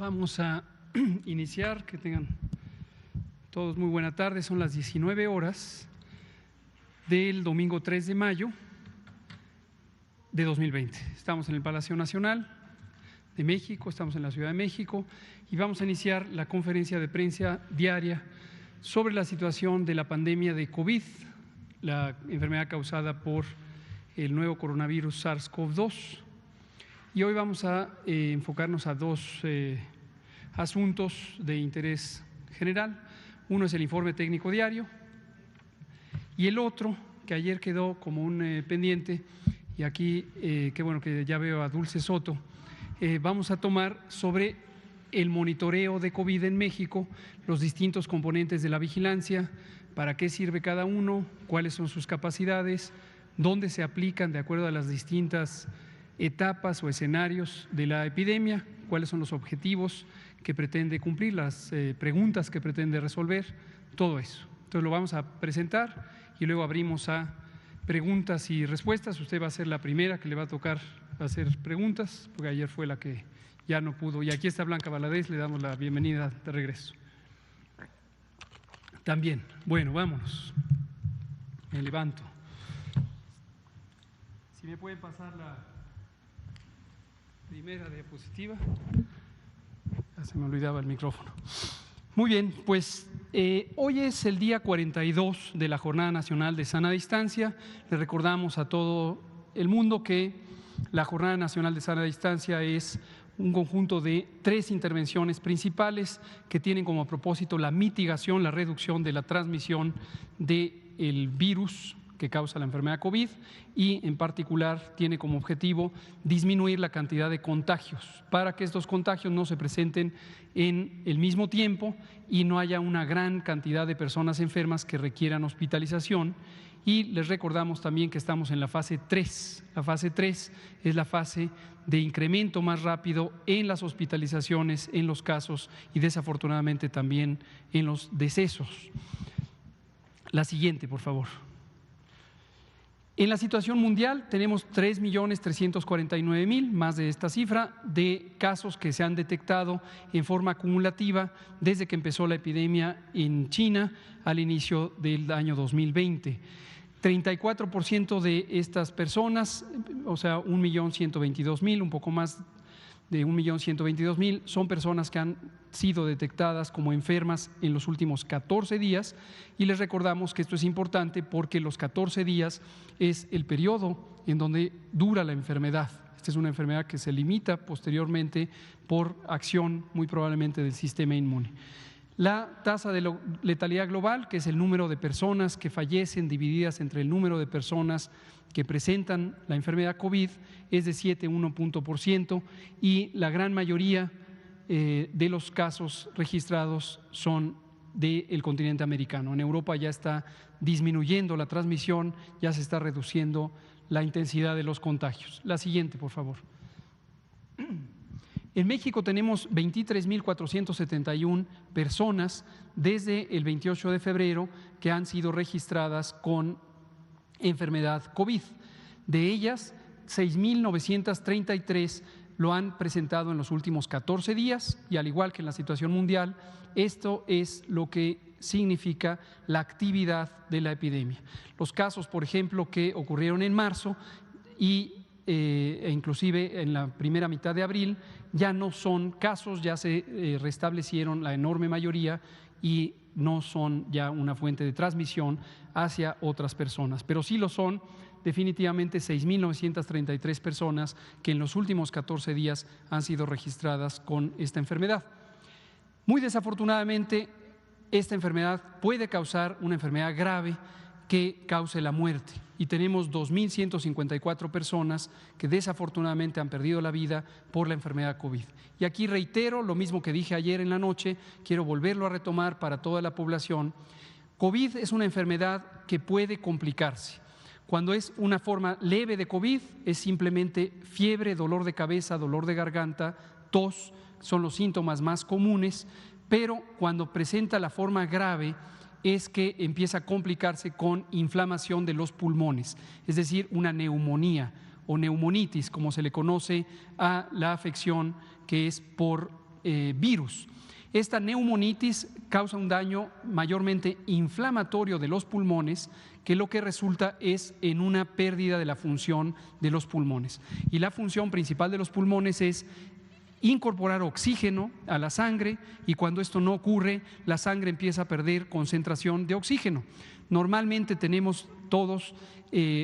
Vamos a iniciar, que tengan todos muy buena tarde, son las 19 horas del domingo 3 de mayo de 2020. Estamos en el Palacio Nacional de México, estamos en la Ciudad de México y vamos a iniciar la conferencia de prensa diaria sobre la situación de la pandemia de COVID, la enfermedad causada por el nuevo coronavirus SARS-CoV-2. Y hoy vamos a enfocarnos a dos asuntos de interés general. Uno es el informe técnico diario y el otro, que ayer quedó como un pendiente, y aquí qué bueno que ya veo a Dulce Soto, vamos a tomar sobre el monitoreo de COVID en México, los distintos componentes de la vigilancia, para qué sirve cada uno, cuáles son sus capacidades, dónde se aplican de acuerdo a las distintas etapas o escenarios de la epidemia, cuáles son los objetivos que pretende cumplir, las preguntas que pretende resolver, todo eso. Entonces lo vamos a presentar y luego abrimos a preguntas y respuestas. Usted va a ser la primera que le va a tocar hacer preguntas, porque ayer fue la que ya no pudo. Y aquí está Blanca Valadez, le damos la bienvenida de regreso. También, bueno, vámonos. Me levanto. Si me pueden pasar la primera diapositiva. Ya se me olvidaba el micrófono. Muy bien, pues hoy es el día 42 de la Jornada Nacional de Sana Distancia. Le recordamos a todo el mundo que la Jornada Nacional de Sana Distancia es un conjunto de 3 intervenciones principales que tienen como propósito la mitigación, la reducción de la transmisión del virus que causa la enfermedad COVID y en particular tiene como objetivo disminuir la cantidad de contagios para que estos contagios no se presenten en el mismo tiempo y no haya una gran cantidad de personas enfermas que requieran hospitalización. Y les recordamos también que estamos en la fase 3. La fase 3 es la fase de incremento más rápido en las hospitalizaciones, en los casos y desafortunadamente también en los decesos. La siguiente, por favor. En la situación mundial tenemos 3.349.000, más de esta cifra, de casos que se han detectado en forma acumulativa desde que empezó la epidemia en China al inicio del año 2020. 34% de estas personas, o sea, 1.122.000, un poco más de 1.122.000, son personas que han sido detectadas como enfermas en los últimos 14 días y les recordamos que esto es importante porque los 14 días es el periodo en donde dura la enfermedad. Esta es una enfermedad que se limita posteriormente por acción muy probablemente del sistema inmune. La tasa de letalidad global, que es el número de personas que fallecen divididas entre el número de personas que presentan la enfermedad COVID, es de 7,1 puntos por ciento y la gran mayoría de los casos registrados son del continente americano. En Europa ya está disminuyendo la transmisión, ya se está reduciendo la intensidad de los contagios. La siguiente, por favor. En México tenemos 23.471 personas desde el 28 de febrero que han sido registradas con enfermedad COVID. De ellas, 6.933 lo han presentado en los últimos 14 días y al igual que en la situación mundial, esto es lo que significa la actividad de la epidemia. Los casos, por ejemplo, que ocurrieron en marzo e inclusive en la primera mitad de abril, ya no son casos, ya se restablecieron la enorme mayoría y no son ya una fuente de transmisión hacia otras personas, pero sí lo son definitivamente 6.933 personas que en los últimos 14 días han sido registradas con esta enfermedad. Muy desafortunadamente, esta enfermedad puede causar una enfermedad grave que cause la muerte y tenemos 2.154 personas que desafortunadamente han perdido la vida por la enfermedad COVID. Y aquí reitero lo mismo que dije ayer en la noche, quiero volverlo a retomar para toda la población. COVID es una enfermedad que puede complicarse. Cuando es una forma leve de COVID es simplemente fiebre, dolor de cabeza, dolor de garganta, tos, son los síntomas más comunes, pero cuando presenta la forma grave es que empieza a complicarse con inflamación de los pulmones, es decir, una neumonía o neumonitis, como se le conoce a la afección que es por virus. Esta neumonitis causa un daño mayormente inflamatorio de los pulmones, que lo que resulta es en una pérdida de la función de los pulmones. Y la función principal de los pulmones es incorporar oxígeno a la sangre, y cuando esto no ocurre, la sangre empieza a perder concentración de oxígeno. Normalmente tenemos todos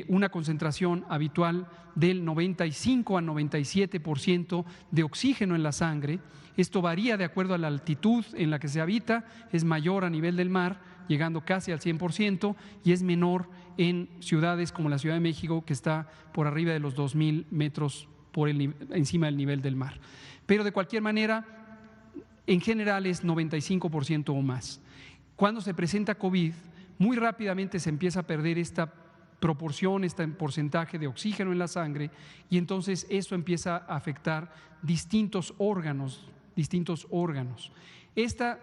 una concentración habitual del 95 al 97% de oxígeno en la sangre. Esto varía de acuerdo a la altitud en la que se habita, es mayor a nivel del mar, llegando casi al 100%, y es menor en ciudades como la Ciudad de México, que está por arriba de los 2,000 metros encima del nivel del mar. Pero de cualquier manera, en general es 95% o más. Cuando se presenta COVID, muy rápidamente se empieza a perder esta proporción, este porcentaje de oxígeno en la sangre, y entonces eso empieza a afectar distintos órganos. Esta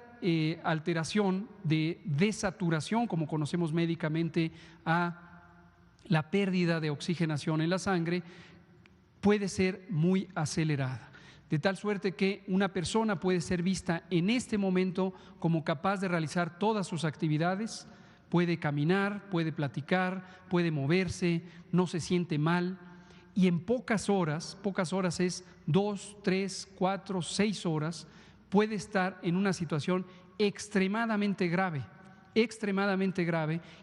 alteración de desaturación, como conocemos médicamente a la pérdida de oxigenación en la sangre, puede ser muy acelerada, de tal suerte que una persona puede ser vista en este momento como capaz de realizar todas sus actividades, puede caminar, puede platicar, puede moverse, no se siente mal, y en pocas horas es 2, 3, 4, 6 horas, puede estar en una situación extremadamente grave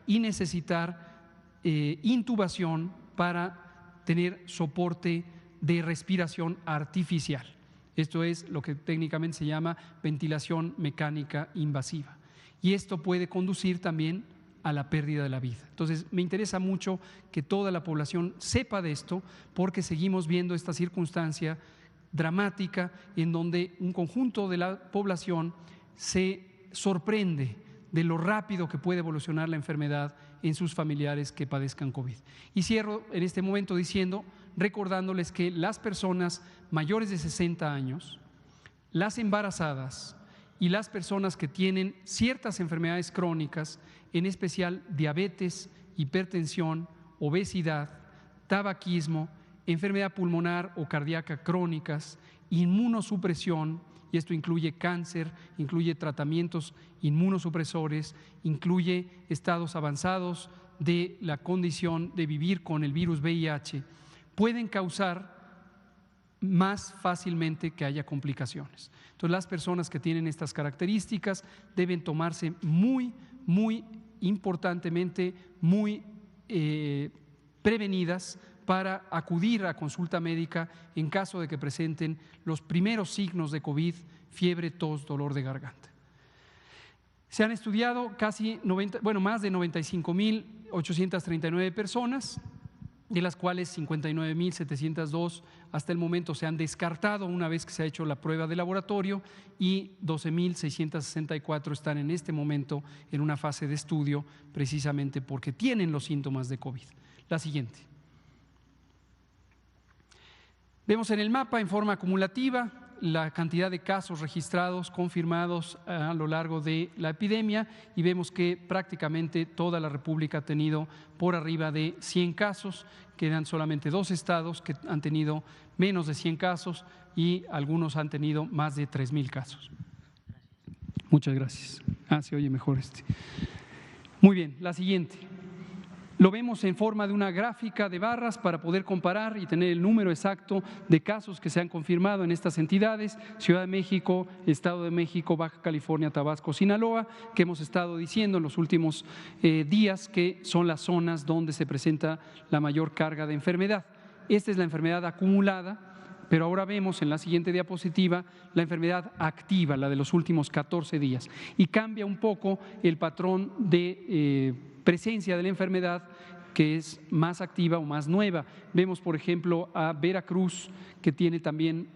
y necesitar intubación para tener soporte de respiración artificial. Esto es lo que técnicamente se llama ventilación mecánica invasiva, y esto puede conducir también a la pérdida de la vida. Entonces, me interesa mucho que toda la población sepa de esto, porque seguimos viendo esta circunstancia dramática en donde un conjunto de la población se sorprende de lo rápido que puede evolucionar la enfermedad en sus familiares que padezcan COVID. Y cierro en este momento recordándoles que las personas mayores de 60 años, las embarazadas y las personas que tienen ciertas enfermedades crónicas, en especial diabetes, hipertensión, obesidad, tabaquismo, enfermedad pulmonar o cardíaca crónicas, inmunosupresión, y esto incluye cáncer, incluye tratamientos inmunosupresores, incluye estados avanzados de la condición de vivir con el virus VIH, pueden causar más fácilmente que haya complicaciones. Entonces, las personas que tienen estas características deben tomarse muy importantemente, muy prevenidas para acudir a consulta médica en caso de que presenten los primeros signos de COVID, fiebre, tos, dolor de garganta. Se han estudiado más de 95,839 personas, de las cuales 59,702 hasta el momento se han descartado una vez que se ha hecho la prueba de laboratorio, y 12,664 están en este momento en una fase de estudio, precisamente porque tienen los síntomas de COVID. La siguiente. Vemos en el mapa en forma acumulativa la cantidad de casos registrados, confirmados a lo largo de la epidemia, y vemos que prácticamente toda la República ha tenido por arriba de 100 casos, quedan solamente 2 estados que han tenido menos de 100 casos y algunos han tenido más de 3,000 casos. Muchas gracias. Se oye mejor este. Muy bien, la siguiente. Lo vemos en forma de una gráfica de barras para poder comparar y tener el número exacto de casos que se han confirmado en estas entidades: Ciudad de México, Estado de México, Baja California, Tabasco, Sinaloa, que hemos estado diciendo en los últimos días que son las zonas donde se presenta la mayor carga de enfermedad. Esta es la enfermedad acumulada, pero ahora vemos en la siguiente diapositiva la enfermedad activa, la de los últimos 14 días, y cambia un poco el patrón de presencia de la enfermedad, que es más activa o más nueva. Vemos, por ejemplo, a Veracruz, que tiene también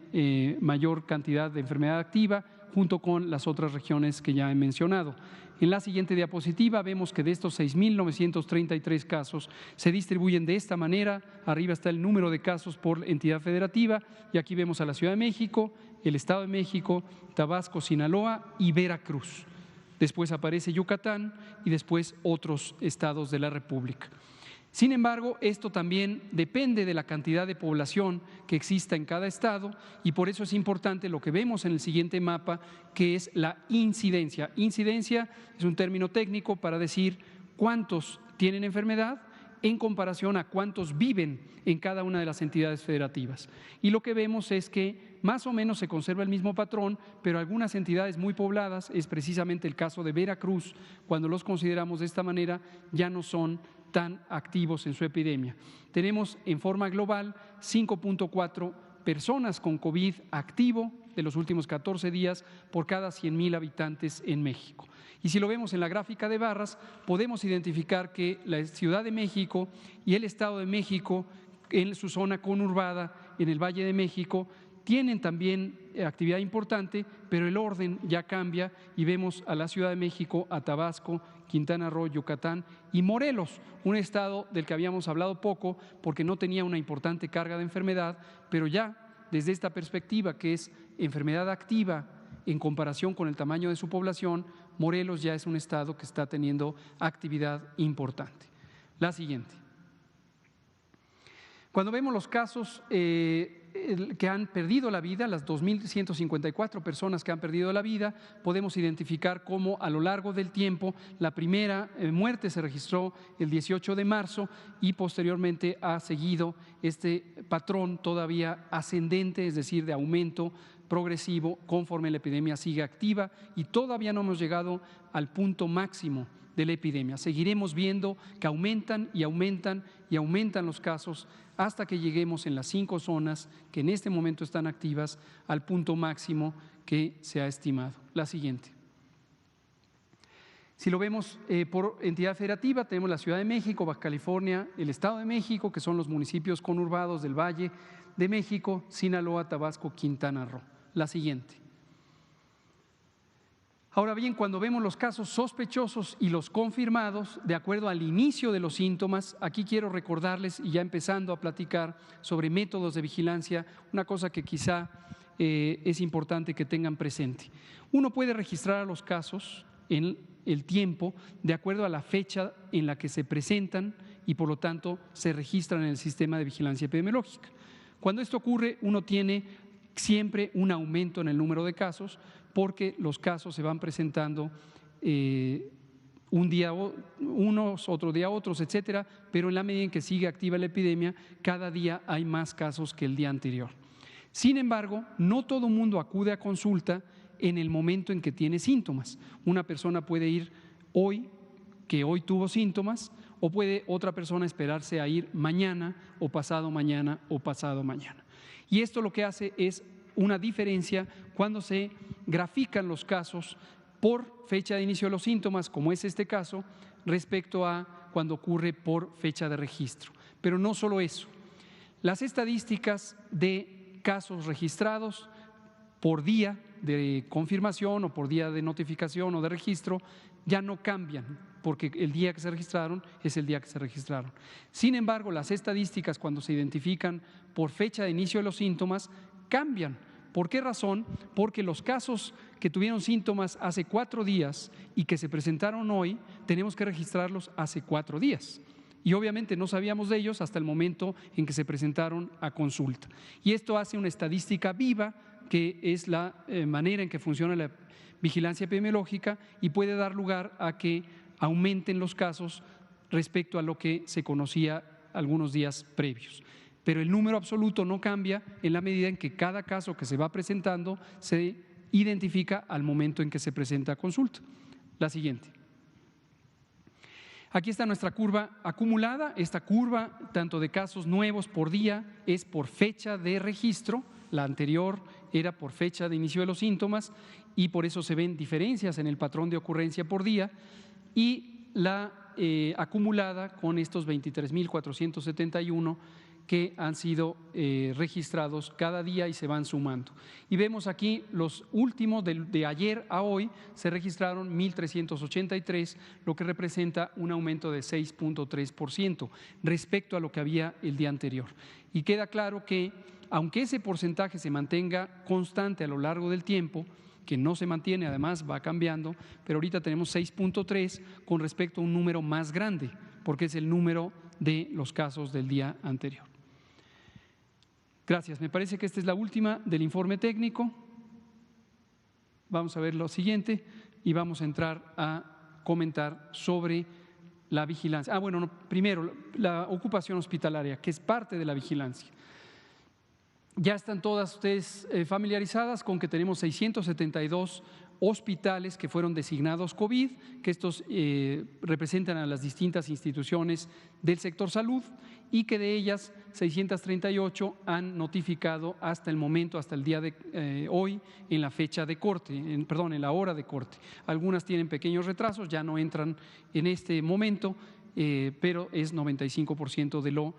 mayor cantidad de enfermedad activa, junto con las otras regiones que ya he mencionado. En la siguiente diapositiva vemos que de estos 6,933 casos se distribuyen de esta manera. Arriba está el número de casos por entidad federativa, y aquí vemos a la Ciudad de México, el Estado de México, Tabasco, Sinaloa y Veracruz. Después aparece Yucatán y después otros estados de la República. Sin embargo, esto también depende de la cantidad de población que exista en cada estado y por eso es importante lo que vemos en el siguiente mapa, que es la incidencia. Incidencia es un término técnico para decir cuántos tienen enfermedad en comparación a cuántos viven en cada una de las entidades federativas. Y lo que vemos es que más o menos se conserva el mismo patrón, pero algunas entidades muy pobladas, es precisamente el caso de Veracruz, cuando los consideramos de esta manera, ya no son tan activos en su epidemia. Tenemos en forma global 5.4 personas con COVID activo de los últimos 14 días por cada 100,000 habitantes en México. Y si lo vemos en la gráfica de barras, podemos identificar que la Ciudad de México y el Estado de México, en su zona conurbada, en el Valle de México, tienen también actividad importante, pero el orden ya cambia y vemos a la Ciudad de México, a Tabasco, Quintana Roo, Yucatán y Morelos, un estado del que habíamos hablado poco porque no tenía una importante carga de enfermedad, pero ya desde esta perspectiva que es enfermedad activa en comparación con el tamaño de su población, Morelos ya es un estado que está teniendo actividad importante. La siguiente. Cuando vemos los casos que han perdido la vida, las 2.154 personas que han perdido la vida, podemos identificar cómo a lo largo del tiempo la primera muerte se registró el 18 de marzo y posteriormente ha seguido este patrón todavía ascendente, es decir, de aumento progresivo conforme la epidemia sigue activa y todavía no hemos llegado al punto máximo de la epidemia. Seguiremos viendo que aumentan y aumentan y aumentan los casos hasta que lleguemos en las 5 zonas que en este momento están activas al punto máximo que se ha estimado. La siguiente. Si lo vemos por entidad federativa, tenemos la Ciudad de México, Baja California, el Estado de México, que son los municipios conurbados del Valle de México, Sinaloa, Tabasco, Quintana Roo. La siguiente. Ahora bien, cuando vemos los casos sospechosos y los confirmados, de acuerdo al inicio de los síntomas, aquí quiero recordarles, y ya empezando a platicar sobre métodos de vigilancia, una cosa que quizá es importante que tengan presente. Uno puede registrar a los casos en el tiempo de acuerdo a la fecha en la que se presentan y por lo tanto se registran en el sistema de vigilancia epidemiológica. Cuando esto ocurre, uno tiene siempre un aumento en el número de casos porque los casos se van presentando un día unos, otro día otros, etcétera, pero en la medida en que sigue activa la epidemia, cada día hay más casos que el día anterior. Sin embargo, no todo mundo acude a consulta en el momento en que tiene síntomas. Una persona puede ir hoy, que hoy tuvo síntomas, o puede otra persona esperarse a ir mañana o pasado mañana o pasado mañana. Y esto lo que hace es una diferencia cuando se grafican los casos por fecha de inicio de los síntomas, como es este caso, respecto a cuando ocurre por fecha de registro. Pero no solo eso, las estadísticas de casos registrados por día de confirmación o por día de notificación o de registro ya no cambian, porque el día que se registraron es el día que se registraron. Sin embargo, las estadísticas cuando se identifican por fecha de inicio de los síntomas cambian. ¿Por qué razón? Porque los casos que tuvieron síntomas hace 4 días y que se presentaron hoy, tenemos que registrarlos hace 4 días. Y obviamente no sabíamos de ellos hasta el momento en que se presentaron a consulta. Y esto hace una estadística viva, que es la manera en que funciona la vigilancia epidemiológica y puede dar lugar a que aumenten los casos respecto a lo que se conocía algunos días previos. Pero el número absoluto no cambia en la medida en que cada caso que se va presentando se identifica al momento en que se presenta a consulta. La siguiente. Aquí está nuestra curva acumulada. Esta curva, tanto de casos nuevos por día, es por fecha de registro. La anterior era por fecha de inicio de los síntomas y por eso se ven diferencias en el patrón de ocurrencia por día. Y la acumulada con estos 23.471 que han sido registrados cada día y se van sumando. Y vemos aquí los últimos de ayer a hoy se registraron 1.383, lo que representa un aumento de 6.3% respecto a lo que había el día anterior. Y queda claro que aunque ese porcentaje se mantenga constante a lo largo del tiempo, que no se mantiene, además va cambiando, pero ahorita tenemos 6.3 con respecto a un número más grande, porque es el número de los casos del día anterior. Gracias. Me parece que esta es la última del informe técnico. Vamos a ver lo siguiente y vamos a entrar a comentar sobre la vigilancia. Primero, la ocupación hospitalaria, que es parte de la vigilancia. Ya están todas ustedes familiarizadas con que tenemos 672 hospitales que fueron designados COVID, que estos representan a las distintas instituciones del sector salud y que de ellas 638 han notificado hasta el momento, hasta el día de hoy, en la fecha de corte, en la hora de corte. Algunas tienen pequeños retrasos, ya no entran en este momento, pero es 95% de lo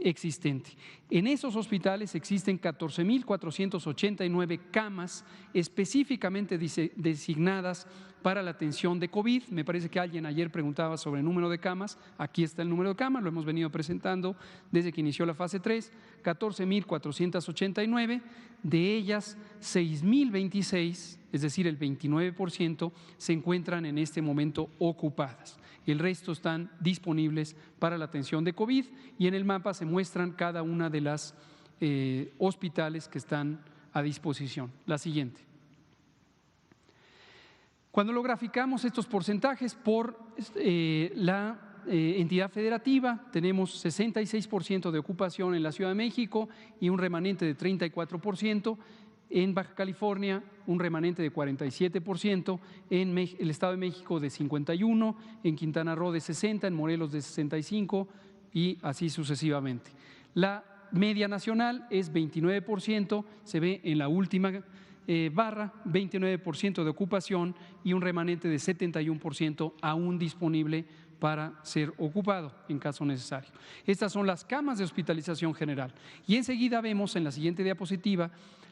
existente. En esos hospitales existen 14.489 camas específicamente designadas para la atención de COVID. Me parece que alguien ayer preguntaba sobre el número de camas. Aquí está el número de camas, lo hemos venido presentando desde que inició la fase 3, 14.489, de ellas 6.026, es decir, el 29%, se encuentran en este momento ocupadas. El resto están disponibles para la atención de COVID y en el mapa se muestran cada una de las hospitales que están a disposición. La siguiente. Cuando lo graficamos estos porcentajes por la entidad federativa, tenemos 66% de ocupación en la Ciudad de México y un remanente de 34%. En Baja California, un remanente de 47%, en el Estado de México de 51%, en Quintana Roo de 60%, en Morelos de 65% y así sucesivamente. La media nacional es 29%, se ve en la última barra, 29% de ocupación y un remanente de 71% aún disponible para ser ocupado en caso necesario. Estas son las camas de hospitalización general. Y enseguida vemos en la siguiente diapositiva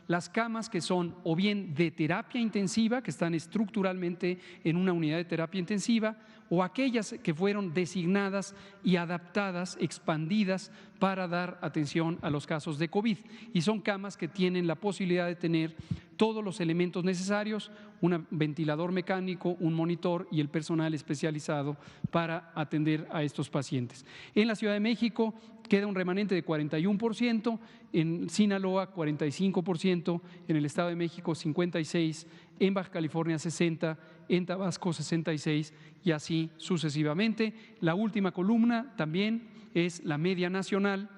las camas que son o bien de terapia intensiva, que están estructuralmente en una unidad de terapia intensiva, o aquellas que fueron designadas y adaptadas, expandidas para dar atención a los casos de COVID. Y son camas que tienen la posibilidad de tener todos los elementos necesarios, un ventilador mecánico, un monitor y el personal especializado para atender a estos pacientes. En la Ciudad de México queda un remanente de 41%, en Sinaloa 45%, en el Estado de México 56%, en Baja California 60%, en Tabasco 66% y así sucesivamente. La última columna también es la media nacional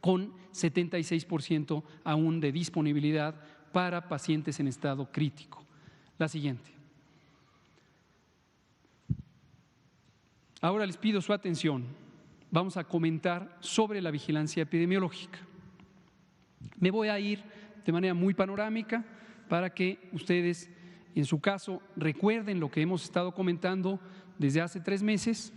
con 76% aún de disponibilidad para pacientes en estado crítico. La siguiente. Ahora les pido su atención. Vamos a comentar sobre la vigilancia epidemiológica. Me voy a ir de manera muy panorámica para que ustedes, en su caso, recuerden lo que hemos estado comentando desde hace 3 meses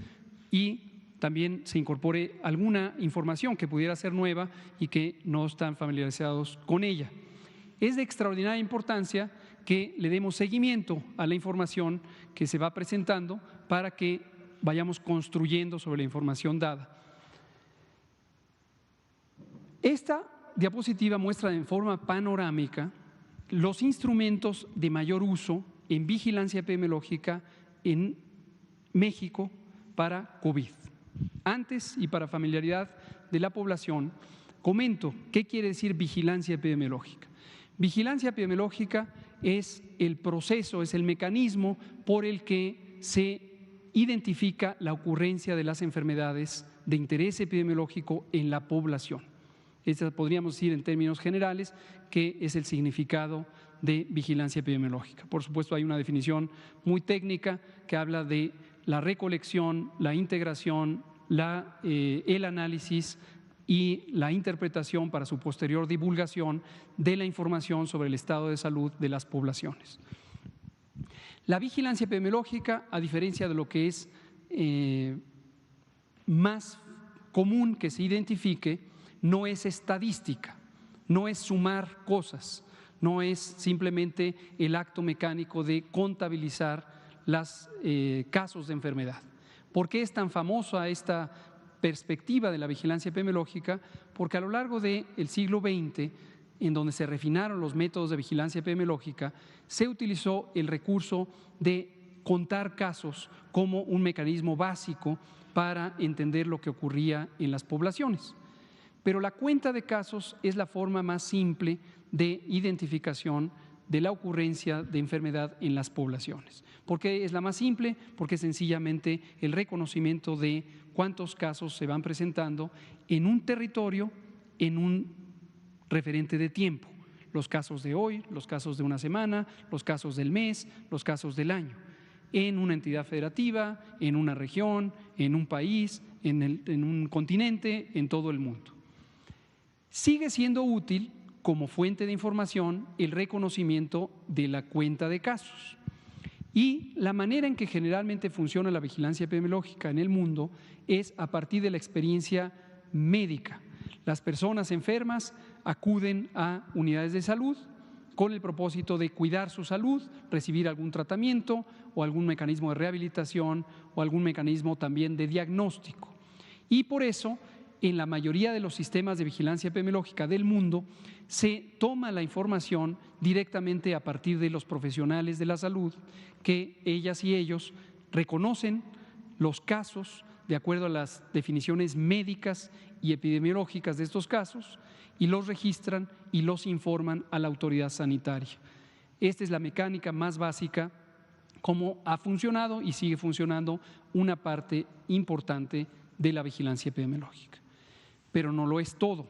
y también se incorpore alguna información que pudiera ser nueva y que no están familiarizados con ella. Es de extraordinaria importancia que le demos seguimiento a la información que se va presentando para que vayamos construyendo sobre la información dada. Esta diapositiva muestra en forma panorámica los instrumentos de mayor uso en vigilancia epidemiológica en México para COVID. Antes, y para familiaridad de la población, comento qué quiere decir vigilancia epidemiológica. Vigilancia epidemiológica es el proceso, es el mecanismo por el que se identifica la ocurrencia de las enfermedades de interés epidemiológico en la población. Esta podríamos decir en términos generales que es el significado de vigilancia epidemiológica. Por supuesto, hay una definición muy técnica que habla de la recolección, la integración, el análisis y la interpretación para su posterior divulgación de la información sobre el estado de salud de las poblaciones. La vigilancia epidemiológica, a diferencia de lo que es más común que se identifique, no es estadística, no es sumar cosas, no es simplemente el acto mecánico de contabilizar los casos de enfermedad. ¿Por qué es tan famosa esta perspectiva de la vigilancia epidemiológica? Porque a lo largo del siglo XX, en donde se refinaron los métodos de vigilancia epidemiológica, se utilizó el recurso de contar casos como un mecanismo básico para entender lo que ocurría en las poblaciones. Pero la cuenta de casos es la forma más simple de identificación de la ocurrencia de enfermedad en las poblaciones. ¿Por qué es la más simple? Porque es sencillamente el reconocimiento de cuántos casos se van presentando en un territorio en un referente de tiempo. Los casos de hoy, los casos de una semana, los casos del mes, los casos del año. En una entidad federativa, en una región, en un país, en un continente, en todo el mundo. Sigue siendo útil como fuente de información el reconocimiento de la cuenta de casos. Y la manera en que generalmente funciona la vigilancia epidemiológica en el mundo es a partir de la experiencia médica. Las personas enfermas acuden a unidades de salud con el propósito de cuidar su salud, recibir algún tratamiento o algún mecanismo de rehabilitación o algún mecanismo también de diagnóstico. Y por eso, en la mayoría de los sistemas de vigilancia epidemiológica del mundo, se toma la información directamente a partir de los profesionales de la salud, que ellas y ellos reconocen los casos de acuerdo a las definiciones médicas y epidemiológicas de estos casos y los registran y los informan a la autoridad sanitaria. Esta es la mecánica más básica, cómo ha funcionado y sigue funcionando una parte importante de la vigilancia epidemiológica. Pero no lo es todo.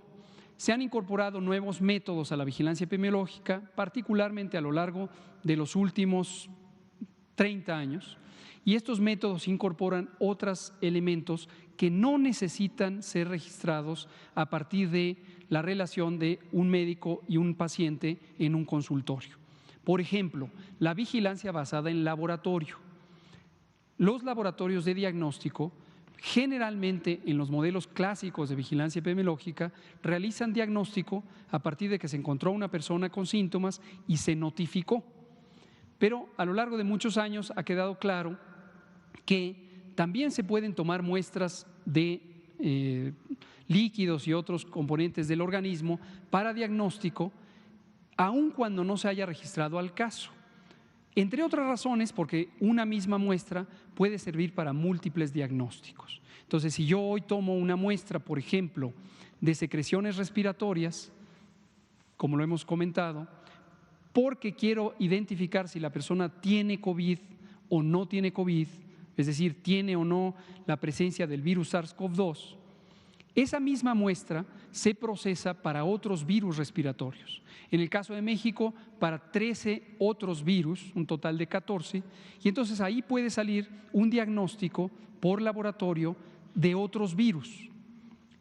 Se han incorporado nuevos métodos a la vigilancia epidemiológica, particularmente a lo largo de los últimos 30 años, y estos métodos incorporan otros elementos que no necesitan ser registrados a partir de la relación de un médico y un paciente en un consultorio. Por ejemplo, la vigilancia basada en laboratorio. Los laboratorios de diagnóstico generalmente en los modelos clásicos de vigilancia epidemiológica realizan diagnóstico a partir de que se encontró una persona con síntomas y se notificó. Pero a lo largo de muchos años ha quedado claro que también se pueden tomar muestras de líquidos y otros componentes del organismo para diagnóstico, aun cuando no se haya registrado al caso. Entre otras razones, porque una misma muestra puede servir para múltiples diagnósticos. Entonces, si yo hoy tomo una muestra, por ejemplo, de secreciones respiratorias, como lo hemos comentado, porque quiero identificar si la persona tiene COVID o no tiene COVID, es decir, tiene o no la presencia del virus SARS-CoV-2, esa misma muestra se procesa para otros virus respiratorios. En el caso de México, para 13 otros virus, un total de 14, y entonces ahí puede salir un diagnóstico por laboratorio de otros virus.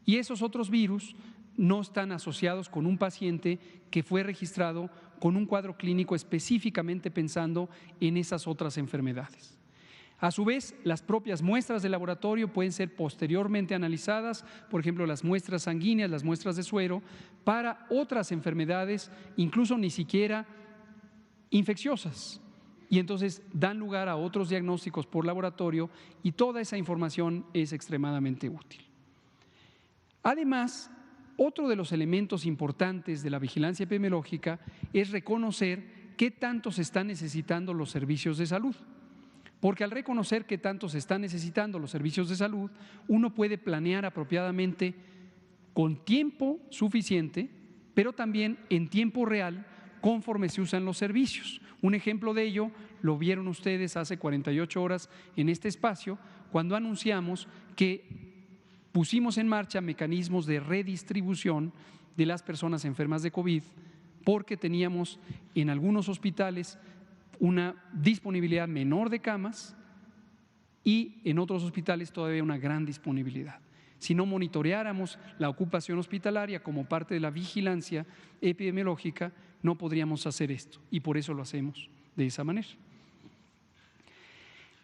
Y esos otros virus no están asociados con un paciente que fue registrado con un cuadro clínico específicamente pensando en esas otras enfermedades. A su vez, las propias muestras de laboratorio pueden ser posteriormente analizadas, por ejemplo, las muestras sanguíneas, las muestras de suero, para otras enfermedades, incluso ni siquiera infecciosas. Y entonces dan lugar a otros diagnósticos por laboratorio y toda esa información es extremadamente útil. Además, otro de los elementos importantes de la vigilancia epidemiológica es reconocer qué tanto se están necesitando los servicios de salud. Porque al reconocer qué tanto se están necesitando los servicios de salud, uno puede planear apropiadamente con tiempo suficiente, pero también en tiempo real conforme se usan los servicios. Un ejemplo de ello lo vieron ustedes hace 48 horas en este espacio, cuando anunciamos que pusimos en marcha mecanismos de redistribución de las personas enfermas de COVID, porque teníamos en algunos hospitales una disponibilidad menor de camas y en otros hospitales todavía una gran disponibilidad. Si no monitoreáramos la ocupación hospitalaria como parte de la vigilancia epidemiológica, no podríamos hacer esto y por eso lo hacemos de esa manera.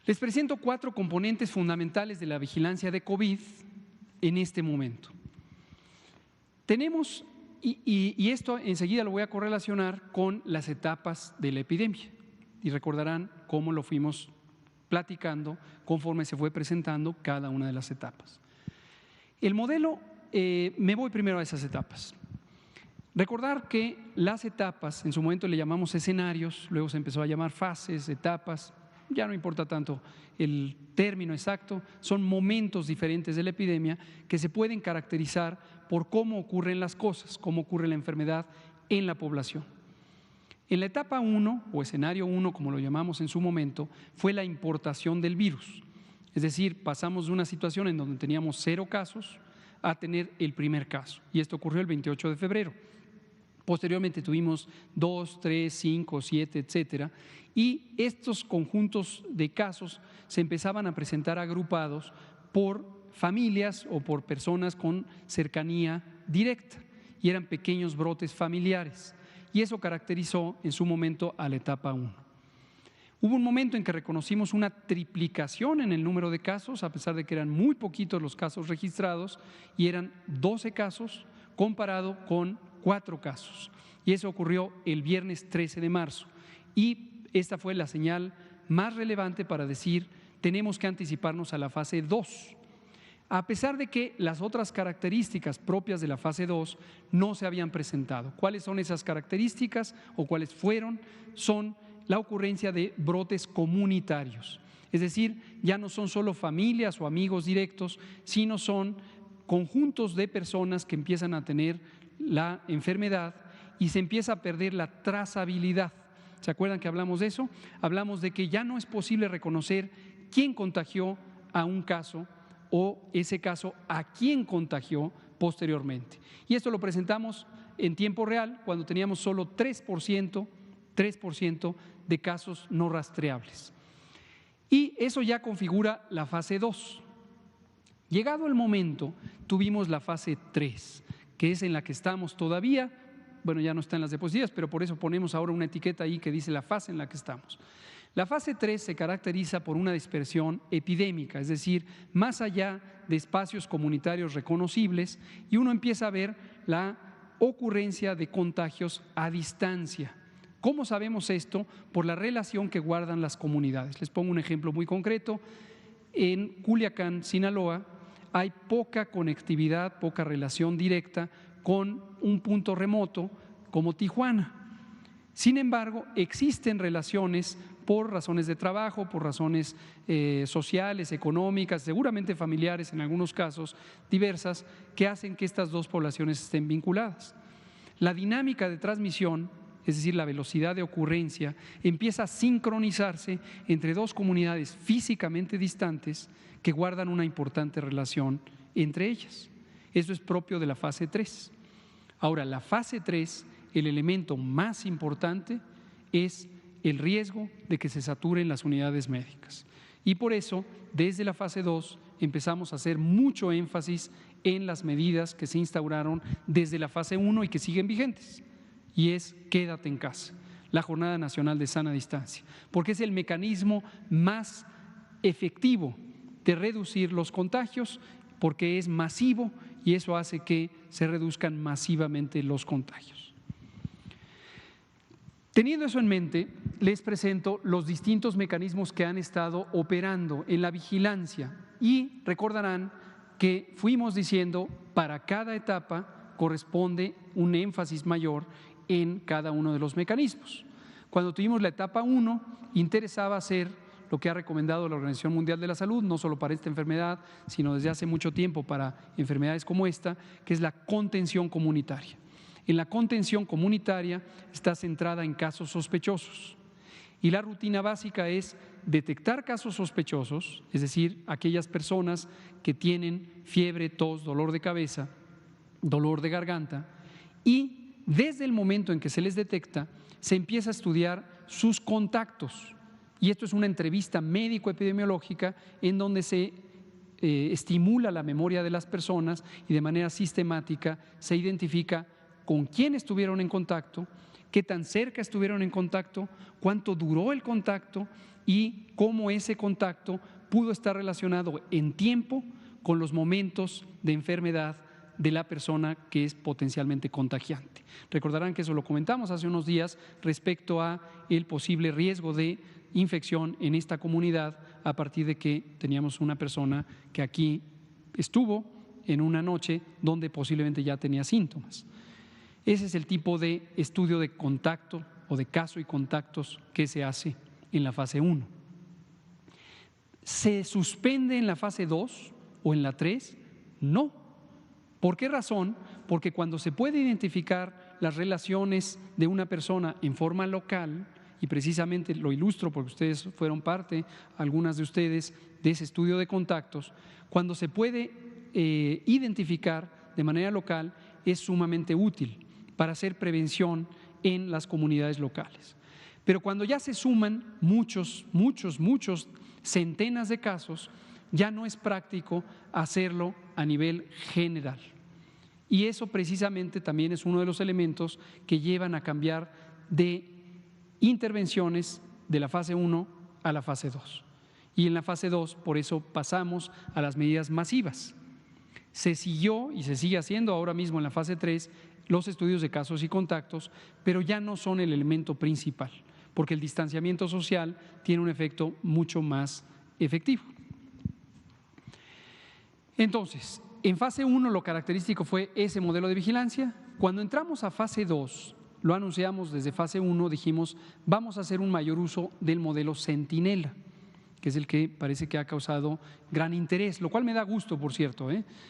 Les presento 4 componentes fundamentales de la vigilancia de COVID en este momento. Tenemos, y esto enseguida lo voy a correlacionar con las etapas de la epidemia. Y recordarán cómo lo fuimos platicando conforme se fue presentando cada una de las etapas. El modelo, me voy primero a esas etapas. Recordar que las etapas, en su momento le llamamos escenarios, luego se empezó a llamar fases, etapas, ya no importa tanto el término exacto, son momentos diferentes de la epidemia que se pueden caracterizar por cómo ocurren las cosas, cómo ocurre la enfermedad en la población. En la etapa 1 o escenario 1, como lo llamamos en su momento, fue la importación del virus. Es decir, pasamos de una situación en donde teníamos 0 casos a tener el primer caso, y esto ocurrió el 28 de febrero. Posteriormente tuvimos 2, 3, 5, 7, etcétera, y estos conjuntos de casos se empezaban a presentar agrupados por familias o por personas con cercanía directa, y eran pequeños brotes familiares, y eso caracterizó en su momento a la etapa 1. Hubo un momento en que reconocimos una triplicación en el número de casos, a pesar de que eran muy poquitos los casos registrados, y eran 12 casos comparado con 4 casos. Y eso ocurrió el viernes 13 de marzo. Y esta fue la señal más relevante para decir, tenemos que anticiparnos a la fase 2. A pesar de que las otras características propias de la fase 2 no se habían presentado. ¿Cuáles son esas características o cuáles fueron? Son la ocurrencia de brotes comunitarios. Es decir, ya no son solo familias o amigos directos, sino son conjuntos de personas que empiezan a tener la enfermedad y se empieza a perder la trazabilidad. ¿Se acuerdan que hablamos de eso? Hablamos de que ya no es posible reconocer quién contagió a un caso o ese caso a quién contagió posteriormente. Y esto lo presentamos en tiempo real cuando teníamos solo 3% de casos no rastreables. Y eso ya configura la fase 2. Llegado el momento, tuvimos la fase 3, que es en la que estamos todavía. Bueno, ya no está en las diapositivas, pero por eso ponemos ahora una etiqueta ahí que dice la fase en la que estamos. La fase 3 se caracteriza por una dispersión epidémica, es decir, más allá de espacios comunitarios reconocibles, y uno empieza a ver la ocurrencia de contagios a distancia. ¿Cómo sabemos esto? Por la relación que guardan las comunidades. Les pongo un ejemplo muy concreto. En Culiacán, Sinaloa, hay poca conectividad, poca relación directa con un punto remoto como Tijuana. Sin embargo, existen relaciones por razones de trabajo, por razones sociales, económicas, seguramente familiares en algunos casos, diversas, que hacen que estas dos poblaciones estén vinculadas. La dinámica de transmisión, es decir, la velocidad de ocurrencia, empieza a sincronizarse entre dos comunidades físicamente distantes que guardan una importante relación entre ellas. Eso es propio de la fase 3. Ahora, la fase 3, el elemento más importante es el riesgo de que se saturen las unidades médicas. Y por eso, desde la fase 2, empezamos a hacer mucho énfasis en las medidas que se instauraron desde la fase 1 y que siguen vigentes. Y es quédate en casa, la Jornada Nacional de Sana Distancia, porque es el mecanismo más efectivo de reducir los contagios, porque es masivo y eso hace que se reduzcan masivamente los contagios. Teniendo eso en mente, les presento los distintos mecanismos que han estado operando en la vigilancia y recordarán que fuimos diciendo para cada etapa corresponde un énfasis mayor en cada uno de los mecanismos. Cuando tuvimos la etapa 1, interesaba hacer lo que ha recomendado la Organización Mundial de la Salud, no solo para esta enfermedad, sino desde hace mucho tiempo para enfermedades como esta, que es la contención comunitaria. En la contención comunitaria está centrada en casos sospechosos y la rutina básica es detectar casos sospechosos, es decir, aquellas personas que tienen fiebre, tos, dolor de cabeza, dolor de garganta, y desde el momento en que se les detecta, se empieza a estudiar sus contactos. Y esto es una entrevista médico-epidemiológica en donde se estimula la memoria de las personas y de manera sistemática se identifica con quién estuvieron en contacto, qué tan cerca estuvieron en contacto, cuánto duró el contacto y cómo ese contacto pudo estar relacionado en tiempo con los momentos de enfermedad de la persona que es potencialmente contagiante. Recordarán que eso lo comentamos hace unos días respecto a el posible riesgo de infección en esta comunidad a partir de que teníamos una persona que aquí estuvo en una noche donde posiblemente ya tenía síntomas. Ese es el tipo de estudio de contacto o de caso y contactos que se hace en la fase 1. ¿Se suspende en la fase 2 o en la 3? No. ¿Por qué razón? Porque cuando se puede identificar las relaciones de una persona en forma local, y precisamente lo ilustro porque ustedes fueron parte, algunas de ustedes, de ese estudio de contactos, cuando se puede identificar de manera local es sumamente útil para hacer prevención en las comunidades locales. Pero cuando ya se suman muchos, centenas de casos, ya no es práctico hacerlo a nivel general. Y eso precisamente también es uno de los elementos que llevan a cambiar de intervenciones de la fase 1 a la fase 2. Y en la fase 2, por eso pasamos a las medidas masivas. Se siguió y se sigue haciendo ahora mismo en la fase 3 los estudios de casos y contactos, pero ya no son el elemento principal, porque el distanciamiento social tiene un efecto mucho más efectivo. Entonces, en fase 1 lo característico fue ese modelo de vigilancia. Cuando entramos a fase 2, lo anunciamos desde fase 1, dijimos vamos a hacer un mayor uso del modelo Centinela, que es el que parece que ha causado gran interés, lo cual me da gusto, por cierto.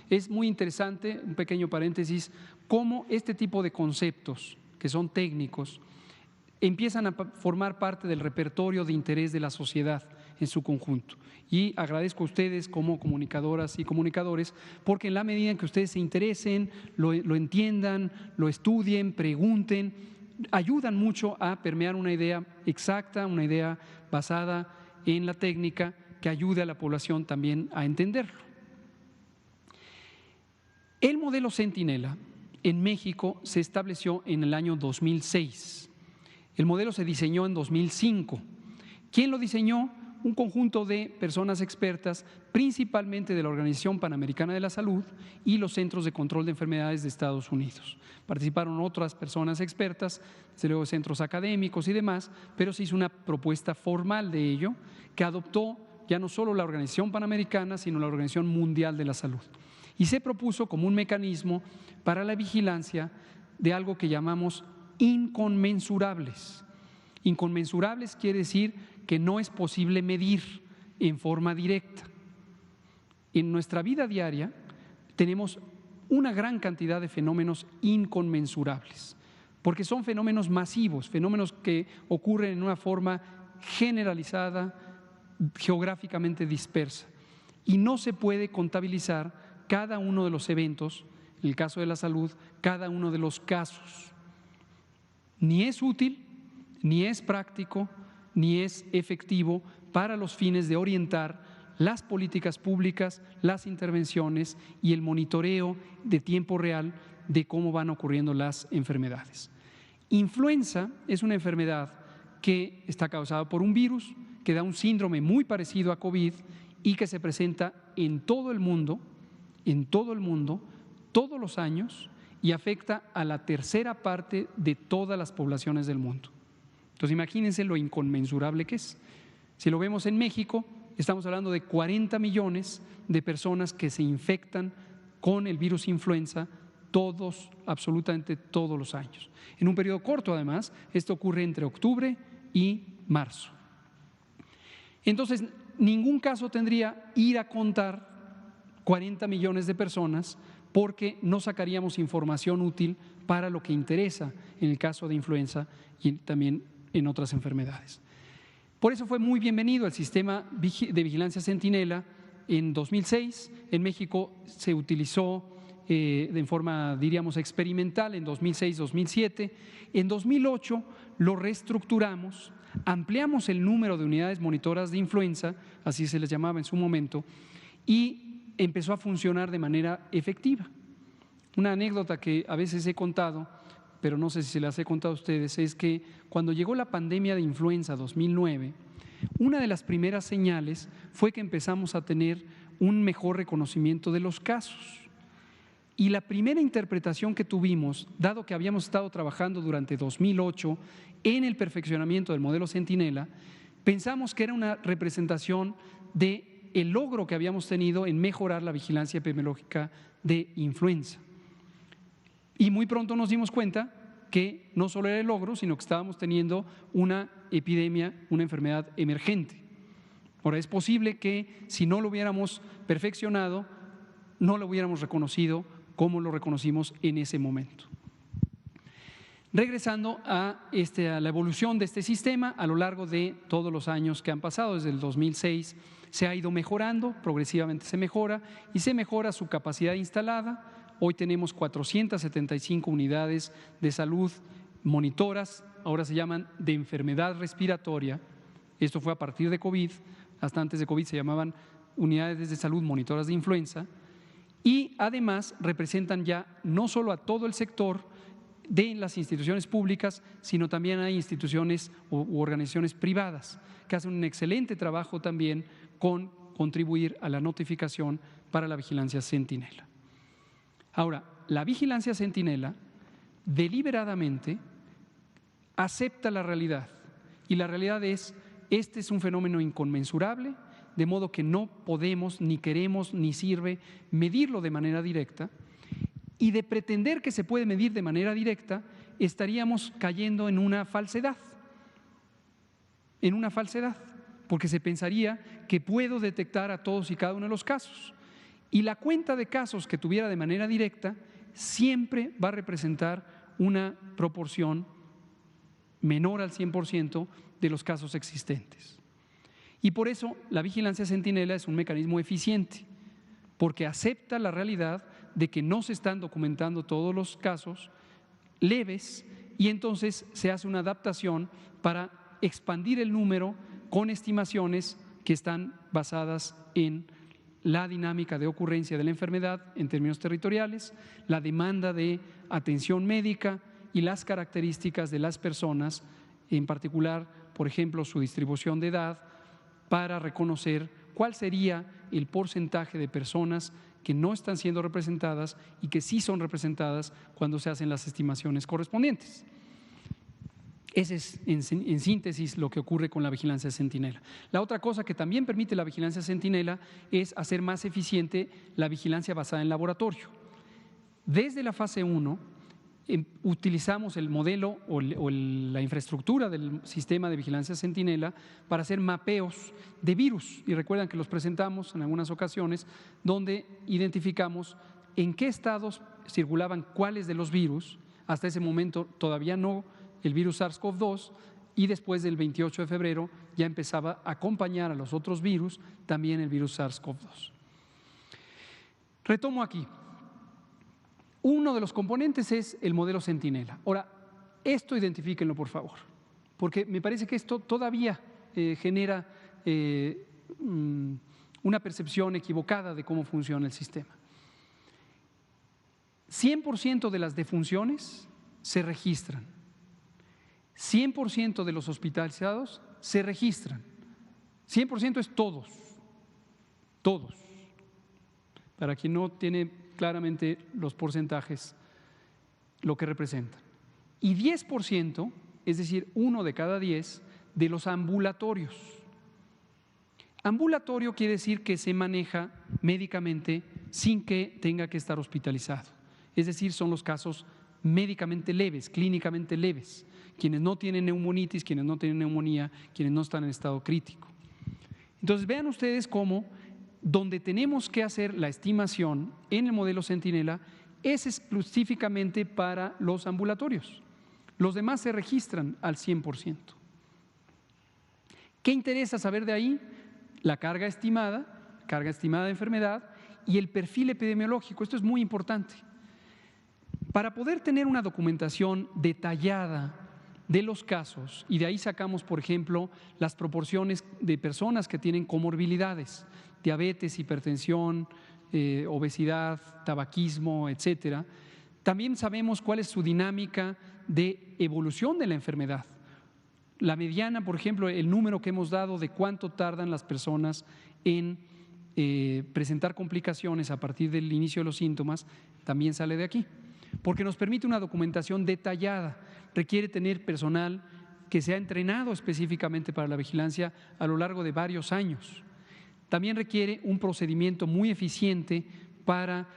Es muy interesante, un pequeño paréntesis, cómo este tipo de conceptos que son técnicos empiezan a formar parte del repertorio de interés de la sociedad en su conjunto. Y agradezco a ustedes como comunicadoras y comunicadores, porque en la medida en que ustedes se interesen, lo entiendan, lo estudien, pregunten, ayudan mucho a permear una idea exacta, una idea basada en la técnica que ayude a la población también a entenderlo. El modelo Centinela en México se estableció en el año 2006. El modelo se diseñó en 2005. ¿Quién lo diseñó? Un conjunto de personas expertas, principalmente de la Organización Panamericana de la Salud y los Centros de Control de Enfermedades de Estados Unidos. Participaron otras personas expertas, desde luego centros académicos y demás, pero se hizo una propuesta formal de ello que adoptó ya no solo la Organización Panamericana, sino la Organización Mundial de la Salud. Y se propuso como un mecanismo para la vigilancia de algo que llamamos inconmensurables. Inconmensurables quiere decir que no es posible medir en forma directa. En nuestra vida diaria tenemos una gran cantidad de fenómenos inconmensurables, porque son fenómenos masivos, fenómenos que ocurren en una forma generalizada, geográficamente dispersa, y no se puede contabilizar cada uno de los eventos, en el caso de la salud, cada uno de los casos. Ni es útil, ni es práctico, ni es efectivo para los fines de orientar las políticas públicas, las intervenciones y el monitoreo de tiempo real de cómo van ocurriendo las enfermedades. Influenza es una enfermedad que está causada por un virus que da un síndrome muy parecido a COVID y que se presenta en todo el mundo, todos los años, y afecta a la tercera parte de todas las poblaciones del mundo. Entonces imagínense lo inconmensurable que es. Si lo vemos en México, estamos hablando de 40 millones de personas que se infectan con el virus influenza todos, absolutamente todos los años. En un periodo corto, además, esto ocurre entre octubre y marzo. Entonces, ningún caso tendría ir a contar 40 millones de personas porque no sacaríamos información útil para lo que interesa en el caso de influenza y también en otras enfermedades. Por eso fue muy bienvenido el sistema de vigilancia Centinela en 2006. En México se utilizó de forma, diríamos, experimental en 2006-2007. En 2008 lo reestructuramos, ampliamos el número de unidades monitoras de influenza, así se les llamaba en su momento, y empezó a funcionar de manera efectiva. Una anécdota que a veces he contado, pero no sé si se las he contado a ustedes, es que cuando llegó la pandemia de influenza 2009, una de las primeras señales fue que empezamos a tener un mejor reconocimiento de los casos. Y la primera interpretación que tuvimos, dado que habíamos estado trabajando durante 2008 en el perfeccionamiento del modelo Centinela, pensamos que era una representación del logro que habíamos tenido en mejorar la vigilancia epidemiológica de influenza. Y muy pronto nos dimos cuenta que no solo era el logro, sino que estábamos teniendo una epidemia, una enfermedad emergente. Ahora, es posible que si no lo hubiéramos perfeccionado, no lo hubiéramos reconocido como lo reconocimos en ese momento. Regresando a la evolución de este sistema a lo largo de todos los años que han pasado, desde el 2006 se ha ido mejorando, progresivamente se mejora y se mejora su capacidad instalada. Hoy tenemos 475 unidades de salud monitoras, ahora se llaman de enfermedad respiratoria. Esto fue a partir de COVID, hasta antes de COVID se llamaban unidades de salud monitoras de influenza, y además representan ya no solo a todo el sector de las instituciones públicas, sino también hay instituciones u organizaciones privadas que hacen un excelente trabajo también con contribuir a la notificación para la vigilancia centinela. Ahora, la vigilancia centinela deliberadamente acepta la realidad, y la realidad es: este es un fenómeno inconmensurable, de modo que no podemos, ni queremos, ni sirve medirlo de manera directa, y de pretender que se puede medir de manera directa, estaríamos cayendo en una falsedad, porque se pensaría que puedo detectar a todos y cada uno de los casos, y la cuenta de casos que tuviera de manera directa siempre va a representar una proporción menor al 100% de los casos existentes. Y por eso la vigilancia centinela es un mecanismo eficiente, porque acepta la realidad de que no se están documentando todos los casos leves, y entonces se hace una adaptación para expandir el número con estimaciones que están basadas en la dinámica de ocurrencia de la enfermedad en términos territoriales, la demanda de atención médica y las características de las personas, en particular, por ejemplo, su distribución de edad, para reconocer cuál sería el porcentaje de personas que no están siendo representadas y que sí son representadas cuando se hacen las estimaciones correspondientes. Ese es, en síntesis, lo que ocurre con la vigilancia centinela. La otra cosa que también permite la vigilancia centinela es hacer más eficiente la vigilancia basada en laboratorio. Desde la fase 1, utilizamos el modelo o la infraestructura del sistema de vigilancia centinela para hacer mapeos de virus, y recuerdan que los presentamos en algunas ocasiones, donde identificamos en qué estados circulaban cuáles de los virus. Hasta ese momento todavía no el virus SARS-CoV-2, y después del 28 de febrero ya empezaba a acompañar a los otros virus también el virus SARS-CoV-2. Retomo aquí. Uno de los componentes es el modelo centinela. Ahora, esto identifíquenlo, por favor, porque me parece que esto todavía genera una percepción equivocada de cómo funciona el sistema. 100% de las defunciones se registran, 100% de los hospitalizados se registran, 100% es todos. Para quien no tiene claramente los porcentajes, lo que representan. Y 10%, es decir, 1 de cada 10 de los ambulatorios. Ambulatorio quiere decir que se maneja médicamente sin que tenga que estar hospitalizado. Es decir, son los casos médicamente leves, clínicamente leves, quienes no tienen neumonitis, quienes no tienen neumonía, quienes no están en estado crítico. Entonces, vean ustedes cómo donde tenemos que hacer la estimación en el modelo centinela es específicamente para los ambulatorios. Los demás se registran al 100%. ¿Qué interesa saber de ahí? La carga estimada de enfermedad y el perfil epidemiológico. Esto es muy importante. Para poder tener una documentación detallada de los casos, y de ahí sacamos, por ejemplo, las proporciones de personas que tienen comorbilidades, diabetes, hipertensión, obesidad, tabaquismo, etcétera. También sabemos cuál es su dinámica de evolución de la enfermedad. La mediana, por ejemplo, el número que hemos dado de cuánto tardan las personas en presentar complicaciones a partir del inicio de los síntomas, también sale de aquí, porque nos permite una documentación detallada. Requiere tener personal que se ha entrenado específicamente para la vigilancia a lo largo de varios años. También requiere un procedimiento muy eficiente para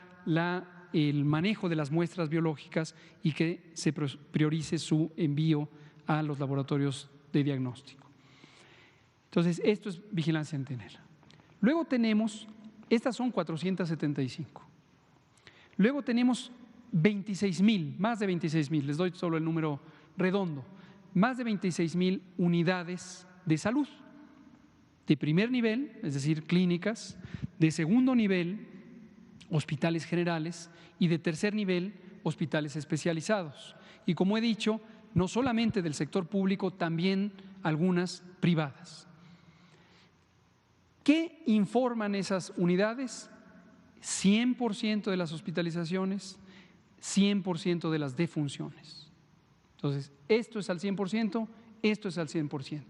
el manejo de las muestras biológicas y que se priorice su envío a los laboratorios de diagnóstico. Entonces, esto es vigilancia centinela. Luego tenemos, estas son 475. Luego tenemos 26,000, más de 26,000, les doy solo el número redondo, más de 26,000 unidades de salud, de primer nivel, es decir, clínicas, de segundo nivel, hospitales generales, y de tercer nivel, hospitales especializados. Y como he dicho, no solamente del sector público, también algunas privadas. ¿Qué informan esas unidades? 100% de las hospitalizaciones, 100% de las defunciones. Entonces, esto es al 100%, esto es al 100%.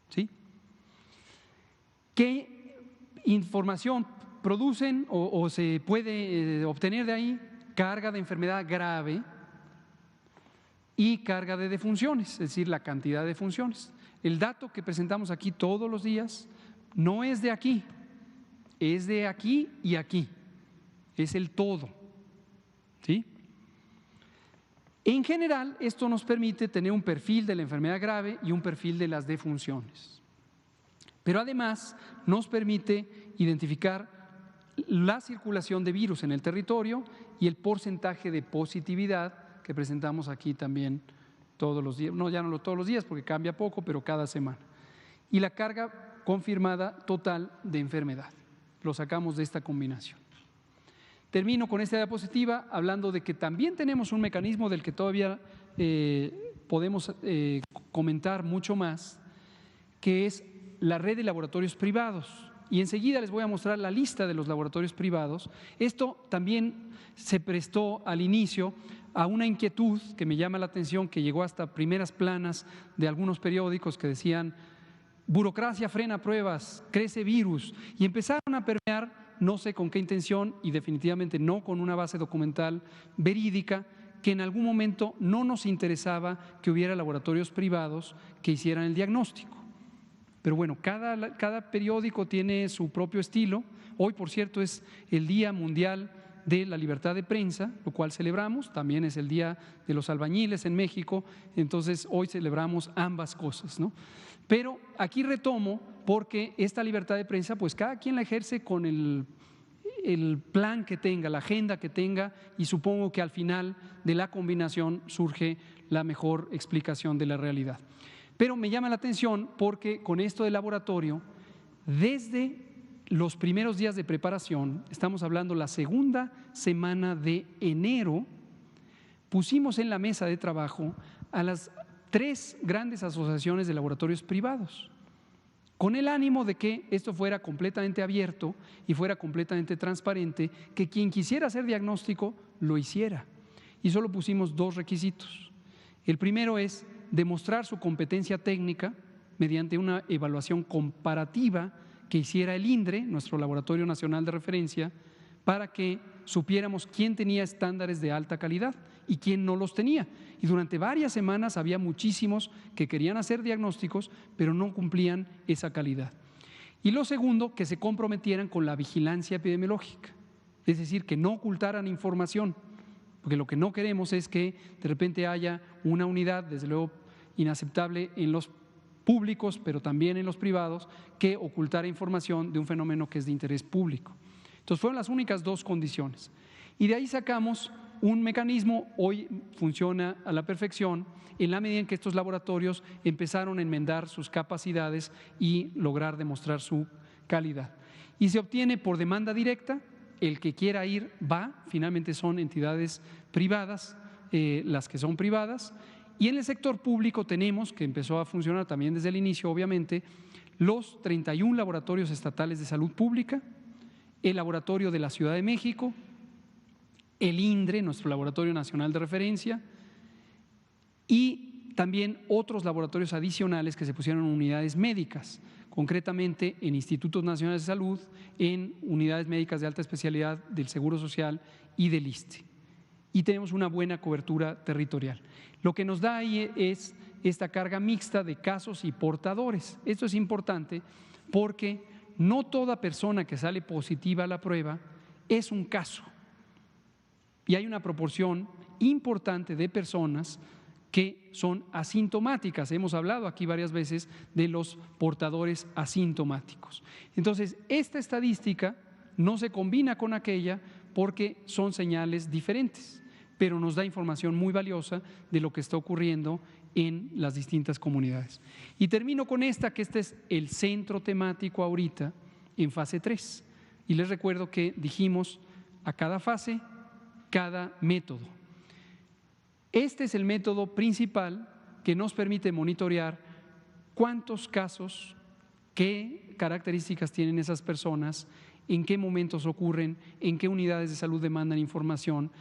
¿Sí? ¿Qué información producen o se puede obtener de ahí? Carga de enfermedad grave y carga de defunciones, es decir, la cantidad de defunciones. El dato que presentamos aquí todos los días no es de aquí, es de aquí y aquí, es el todo. ¿Sí? En general, esto nos permite tener un perfil de la enfermedad grave y un perfil de las defunciones. Pero además nos permite identificar la circulación de virus en el territorio y el porcentaje de positividad que presentamos aquí también todos los días, no, ya no todos los días porque cambia poco, pero cada semana. Y la carga confirmada total de enfermedad. Lo sacamos de esta combinación. Termino con esta diapositiva hablando de que también tenemos un mecanismo del que todavía podemos comentar mucho más, que es la red de laboratorios privados. Y enseguida les voy a mostrar la lista de los laboratorios privados. Esto también se prestó al inicio a una inquietud que me llama la atención, que llegó hasta primeras planas de algunos periódicos que decían: burocracia frena pruebas, crece virus, y empezaron a permear, no sé con qué intención y definitivamente no con una base documental verídica, que en algún momento no nos interesaba que hubiera laboratorios privados que hicieran el diagnóstico. Pero bueno, cada periódico tiene su propio estilo. Hoy, por cierto, es el Día Mundial de la Libertad de Prensa, lo cual celebramos. También es el Día de los Albañiles en México, entonces hoy celebramos ambas cosas, ¿no? Pero aquí retomo porque esta libertad de prensa, pues cada quien la ejerce con el plan que tenga, la agenda que tenga, y supongo que al final de la combinación surge la mejor explicación de la realidad. Pero me llama la atención porque con esto del laboratorio, desde los primeros días de preparación, estamos hablando la segunda semana de enero, pusimos en la mesa de trabajo a las 3 grandes asociaciones de laboratorios privados, con el ánimo de que esto fuera completamente abierto y fuera completamente transparente, que quien quisiera hacer diagnóstico lo hiciera. Y solo pusimos 2 requisitos. El primero es demostrar su competencia técnica mediante una evaluación comparativa que hiciera el INDRE, nuestro Laboratorio Nacional de Referencia, para que supiéramos quién tenía estándares de alta calidad y quién no los tenía. Y durante varias semanas había muchísimos que querían hacer diagnósticos, pero no cumplían esa calidad. Y lo segundo, que se comprometieran con la vigilancia epidemiológica, es decir, que no ocultaran información, porque lo que no queremos es que de repente haya una unidad, desde luego inaceptable en los públicos, pero también en los privados, que ocultara información de un fenómeno que es de interés público. Entonces fueron las únicas 2 condiciones. Y de ahí sacamos un mecanismo, hoy funciona a la perfección, en la medida en que estos laboratorios empezaron a enmendar sus capacidades y lograr demostrar su calidad. Y se obtiene por demanda directa. El que quiera ir va, finalmente son entidades privadas, las que son privadas, y en el sector público tenemos, que empezó a funcionar también desde el inicio obviamente, los 31 laboratorios estatales de salud pública, el laboratorio de la Ciudad de México, el INDRE, nuestro Laboratorio Nacional de Referencia, y también otros laboratorios adicionales que se pusieron en unidades médicas, concretamente en institutos nacionales de salud, en unidades médicas de alta especialidad del Seguro Social y del ISSSTE. Y tenemos una buena cobertura territorial. Lo que nos da ahí es esta carga mixta de casos y portadores. Esto es importante porque no toda persona que sale positiva a la prueba es un caso. Y hay una proporción importante de personas que son asintomáticas. Hemos hablado aquí varias veces de los portadores asintomáticos. Entonces, esta estadística no se combina con aquella porque son señales diferentes, pero nos da información muy valiosa de lo que está ocurriendo en las distintas comunidades. Y termino con esta, que este es el centro temático ahorita en fase 3. Y les recuerdo que dijimos a cada fase, cada método. Este es el método principal que nos permite monitorear cuántos casos, qué características tienen esas personas, en qué momentos ocurren, en qué unidades de salud demandan información,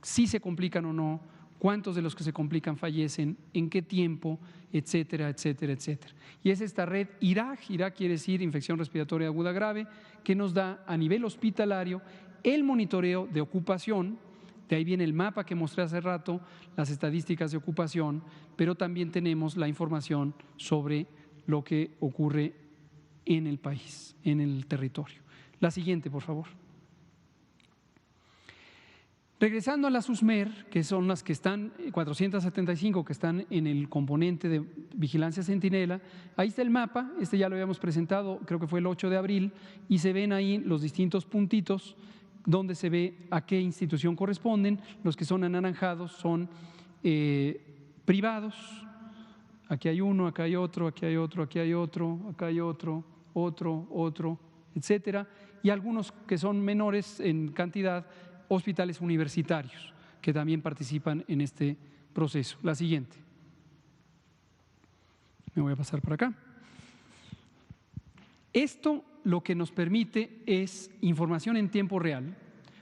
si se complican o no, cuántos de los que se complican fallecen, en qué tiempo, etcétera, etcétera, etcétera. Y es esta red IRAG, IRAG quiere decir infección respiratoria aguda grave, que nos da a nivel hospitalario el monitoreo de ocupación. De ahí viene el mapa que mostré hace rato, las estadísticas de ocupación, pero también tenemos la información sobre lo que ocurre en el país, en el territorio. La siguiente, por favor. Regresando a las USMER, que son las que están, 475 que están en el componente de vigilancia centinela, ahí está el mapa, este ya lo habíamos presentado, creo que fue el 8 de abril, y se ven ahí los distintos puntitos donde se ve a qué institución corresponden. Los que son anaranjados son privados. Aquí hay uno, acá hay otro, aquí hay otro, aquí hay otro, acá hay otro, otro, etcétera. Y algunos que son menores en cantidad, hospitales universitarios, que también participan en este proceso. La siguiente. Me voy a pasar por acá. Esto lo que nos permite es información en tiempo real,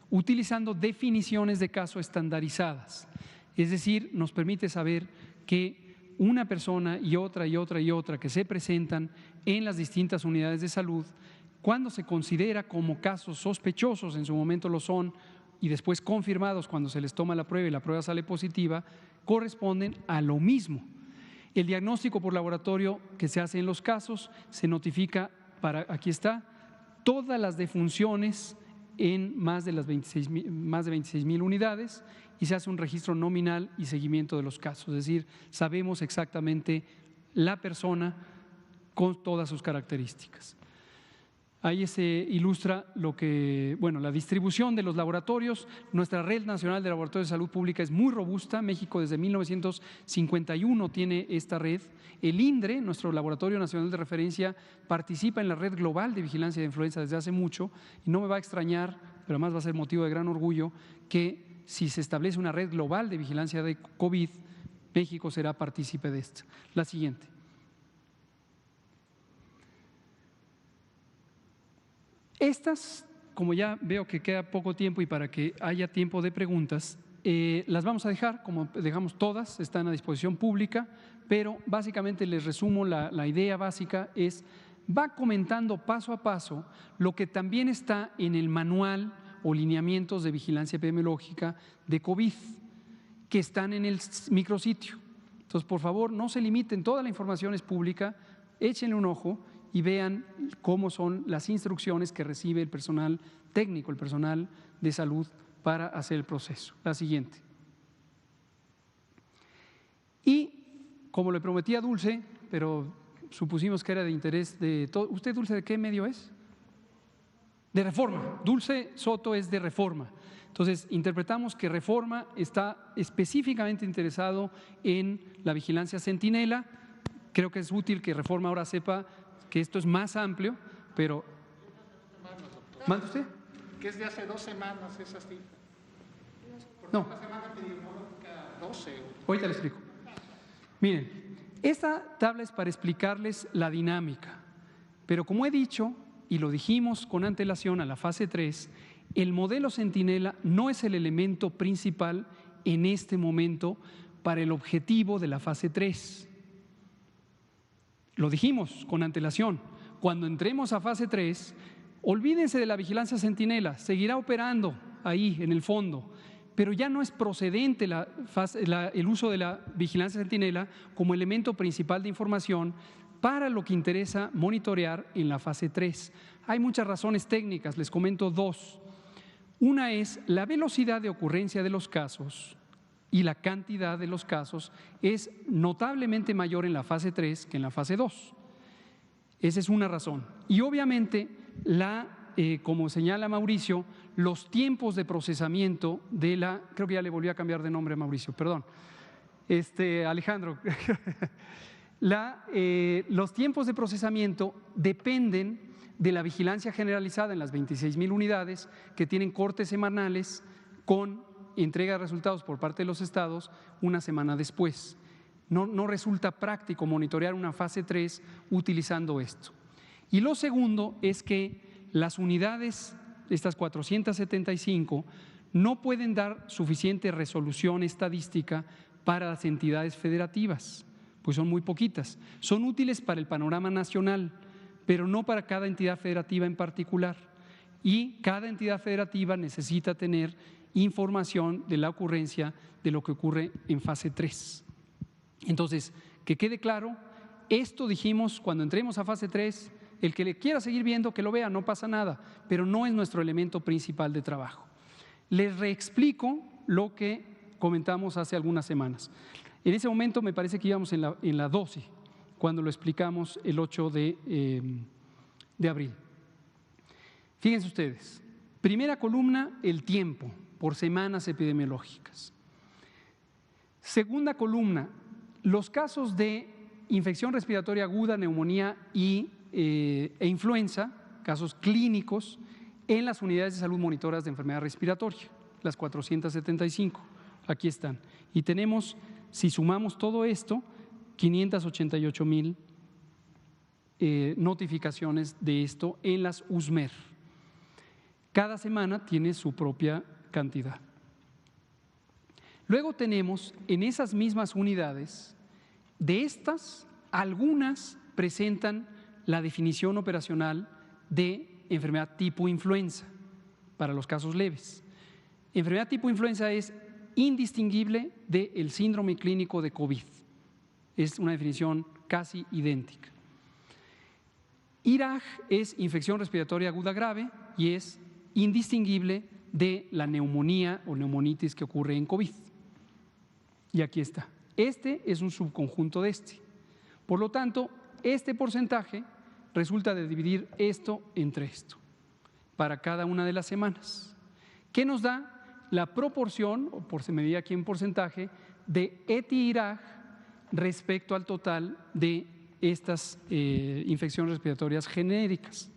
utilizando definiciones de caso estandarizadas. Es decir, nos permite saber que una persona y otra y otra y otra que se presentan en las distintas unidades de salud, cuando se considera como casos sospechosos, en su momento lo son, y después confirmados cuando se les toma la prueba y la prueba sale positiva, corresponden a lo mismo. El diagnóstico por laboratorio que se hace en los casos se notifica aquí está, todas las defunciones en más de 26,000 unidades, y se hace un registro nominal y seguimiento de los casos, es decir, sabemos exactamente la persona con todas sus características. Ahí se ilustra la distribución de los laboratorios. Nuestra Red Nacional de Laboratorios de Salud Pública es muy robusta. México desde 1951 tiene esta red. El INDRE, nuestro Laboratorio Nacional de Referencia, participa en la Red Global de Vigilancia de Influenza desde hace mucho, y no me va a extrañar, pero además va a ser motivo de gran orgullo, que si se establece una red global de vigilancia de COVID, México será partícipe de esta. La siguiente. Estas, como ya veo que queda poco tiempo y para que haya tiempo de preguntas, las vamos a dejar, como dejamos todas, están a disposición pública, pero básicamente les resumo la idea básica es, va comentando paso a paso lo que también está en el manual o lineamientos de vigilancia epidemiológica de COVID, que están en el micrositio. Entonces, por favor, no se limiten, toda la información es pública, échenle un ojo y vean cómo son las instrucciones que recibe el personal técnico, el personal de salud para hacer el proceso. La siguiente. Y como le prometí a Dulce, pero supusimos que era de interés de todos. ¿Usted, Dulce, de qué medio es? De Reforma. Dulce Soto es de Reforma. Entonces, interpretamos que Reforma está específicamente interesado en la vigilancia centinela. Creo que es útil que Reforma ahora sepa que esto es más amplio, pero… ¿Manda usted? Que es de hace 2 semanas esa cifra. No. La semana epidemiológica 12. Ahorita le explico. Miren, esta tabla es para explicarles la dinámica, pero como he dicho y lo dijimos con antelación a la fase 3, el modelo centinela no es el elemento principal en este momento para el objetivo de la fase 3. Lo dijimos con antelación, cuando entremos a fase 3, olvídense de la vigilancia centinela, seguirá operando ahí en el fondo, pero ya no es procedente el uso de la vigilancia centinela como elemento principal de información para lo que interesa monitorear en la fase 3. Hay muchas razones técnicas, les comento 2. Una es la velocidad de ocurrencia de los casos y la cantidad de los casos es notablemente mayor en la fase 3 que en la fase 2. Esa es una razón. Y obviamente, como señala Mauricio, los tiempos de procesamiento creo que ya le volví a cambiar de nombre a Mauricio, perdón. Alejandro, los tiempos de procesamiento dependen de la vigilancia generalizada en las 26,000 unidades que tienen cortes semanales con entrega de resultados por parte de los estados una semana después. No resulta práctico monitorear una fase 3 utilizando esto. Y lo segundo es que las unidades, estas 475, no pueden dar suficiente resolución estadística para las entidades federativas, pues son muy poquitas. Son útiles para el panorama nacional, pero no para cada entidad federativa en particular. Y cada entidad federativa necesita tener información de la ocurrencia de lo que ocurre en fase 3. Entonces, que quede claro, esto dijimos cuando entremos a fase 3, el que le quiera seguir viendo, que lo vea, no pasa nada, pero no es nuestro elemento principal de trabajo. Les reexplico lo que comentamos hace algunas semanas. En ese momento me parece que íbamos en la 12, cuando lo explicamos el 8 de abril. Fíjense ustedes, primera columna, el tiempo por semanas epidemiológicas. Segunda columna, los casos de infección respiratoria aguda, neumonía e influenza, casos clínicos en las unidades de salud monitoras de enfermedad respiratoria, las 475, aquí están. Y tenemos, si sumamos todo esto, 588,000 notificaciones de esto en las USMER. Cada semana tiene su propia cantidad. Luego tenemos en esas mismas unidades, de estas, algunas presentan la definición operacional de enfermedad tipo influenza para los casos leves. Enfermedad tipo influenza es indistinguible del síndrome clínico de COVID. Es una definición casi idéntica. IRAG es infección respiratoria aguda grave y es indistinguible de la neumonía o neumonitis que ocurre en COVID. Y aquí está. Este es un subconjunto de este. Por lo tanto, este porcentaje resulta de dividir esto entre esto para cada una de las semanas. ¿Qué nos da? La proporción, o por se medida aquí en porcentaje, de ETI-IRAG respecto al total de estas infecciones respiratorias genéricas.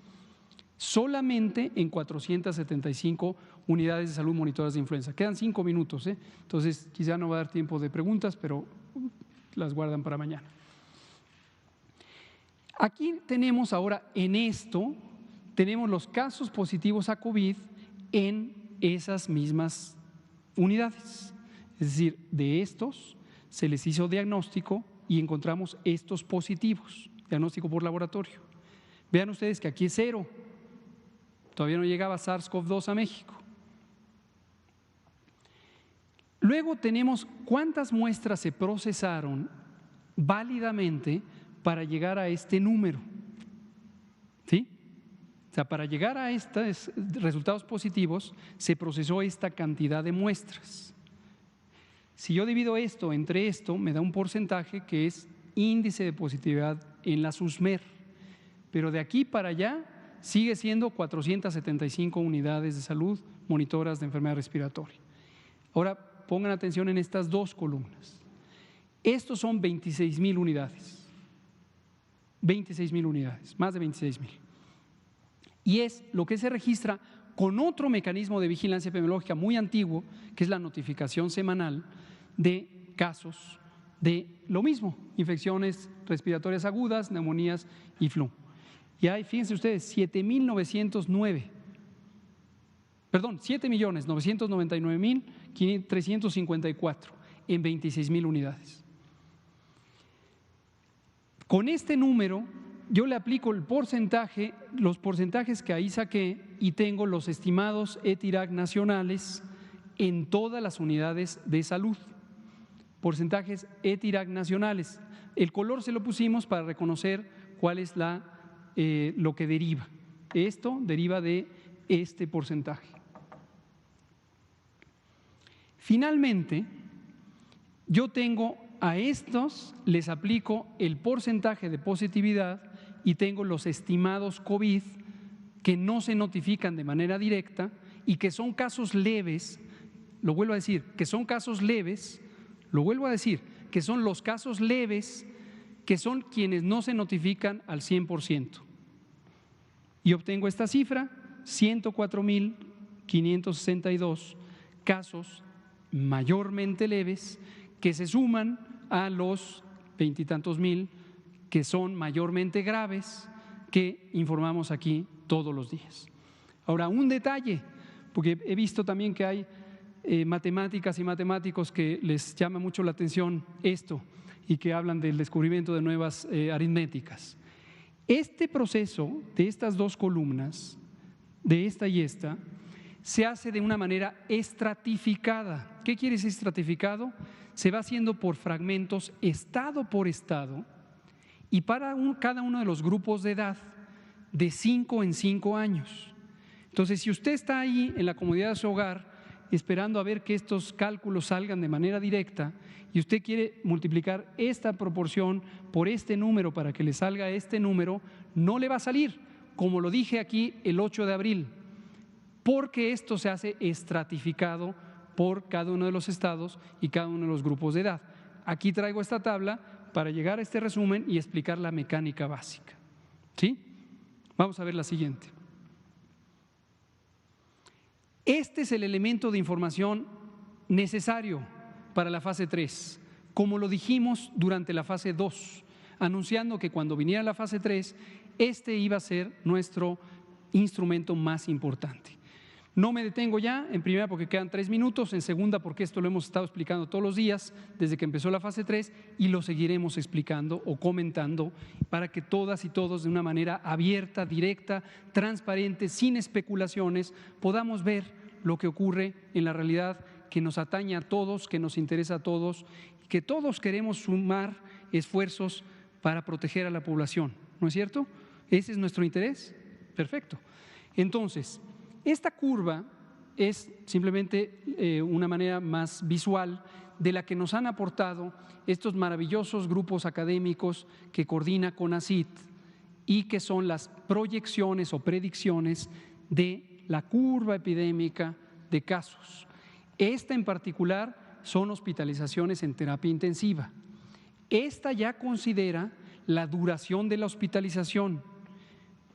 Solamente en 475 unidades de salud monitoras de influenza. Quedan 5 minutos, entonces quizá no va a dar tiempo de preguntas, pero las guardan para mañana. Aquí tenemos ahora en esto, tenemos los casos positivos a COVID en esas mismas unidades. Es decir, de estos se les hizo diagnóstico y encontramos estos positivos, diagnóstico por laboratorio. Vean ustedes que aquí es 0. Todavía no llegaba SARS-CoV-2 a México. Luego tenemos cuántas muestras se procesaron válidamente para llegar a este número. ¿Sí? O sea, para llegar a estos resultados positivos se procesó esta cantidad de muestras. Si yo divido esto entre esto, me da un porcentaje que es índice de positividad en la USMER. Pero de aquí para allá sigue siendo 475 unidades de salud monitoras de enfermedad respiratoria. Ahora pongan atención en estas dos columnas. Estos son 26,000 unidades. 26,000 unidades, más de 26,000. Y es lo que se registra con otro mecanismo de vigilancia epidemiológica muy antiguo, que es la notificación semanal de casos de lo mismo, infecciones respiratorias agudas, neumonías y flu. Y hay, fíjense ustedes, 7,999,354 en 26,000 unidades. Con este número yo le aplico el porcentaje, los porcentajes que ahí saqué y tengo los estimados ETI-IRAG nacionales en todas las unidades de salud. Porcentajes ETI-IRAG nacionales. El color se lo pusimos para reconocer cuál es lo que deriva. Esto deriva de este porcentaje. Finalmente, yo tengo a estos, les aplico el porcentaje de positividad y tengo los estimados COVID que no se notifican de manera directa y que son casos leves, lo vuelvo a decir, que son casos leves, lo vuelvo a decir, que son los casos leves, que son quienes no se notifican al 100%. Y obtengo esta cifra, 104.562 casos mayormente leves que se suman a los 20 y tantos mil que son mayormente graves que informamos aquí todos los días. Ahora, un detalle, porque he visto también que hay matemáticas y matemáticos que les llama mucho la atención esto y que hablan del descubrimiento de nuevas aritméticas. Este proceso de estas dos columnas, de esta y esta, se hace de una manera estratificada. ¿Qué quiere decir estratificado? Se va haciendo por fragmentos, estado por estado, y para cada uno de los grupos de edad, de 5 en 5 años. Entonces, si usted está ahí en la comodidad de su hogar, esperando a ver que estos cálculos salgan de manera directa, y usted quiere multiplicar esta proporción por este número para que le salga este número, no le va a salir, como lo dije aquí el 8 de abril, porque esto se hace estratificado por cada uno de los estados y cada uno de los grupos de edad. Aquí traigo esta tabla para llegar a este resumen y explicar la mecánica básica. ¿Sí? Vamos a ver la siguiente. Este es el elemento de información necesario para la fase 3, como lo dijimos durante la fase 2, anunciando que cuando viniera la fase 3, este iba a ser nuestro instrumento más importante. No me detengo ya, en primera porque quedan 3 minutos, en segunda porque esto lo hemos estado explicando todos los días desde que empezó la fase 3 y lo seguiremos explicando o comentando para que todas y todos de una manera abierta, directa, transparente, sin especulaciones, podamos ver lo que ocurre en la realidad que nos atañe a todos, que nos interesa a todos, que todos queremos sumar esfuerzos para proteger a la población, ¿no es cierto? ¿Ese es nuestro interés? Perfecto. Entonces, esta curva es simplemente una manera más visual de la que nos han aportado estos maravillosos grupos académicos que coordina CONACYT y que son las proyecciones o predicciones de la curva epidémica de casos. Esta en particular son hospitalizaciones en terapia intensiva. Esta ya considera la duración de la hospitalización.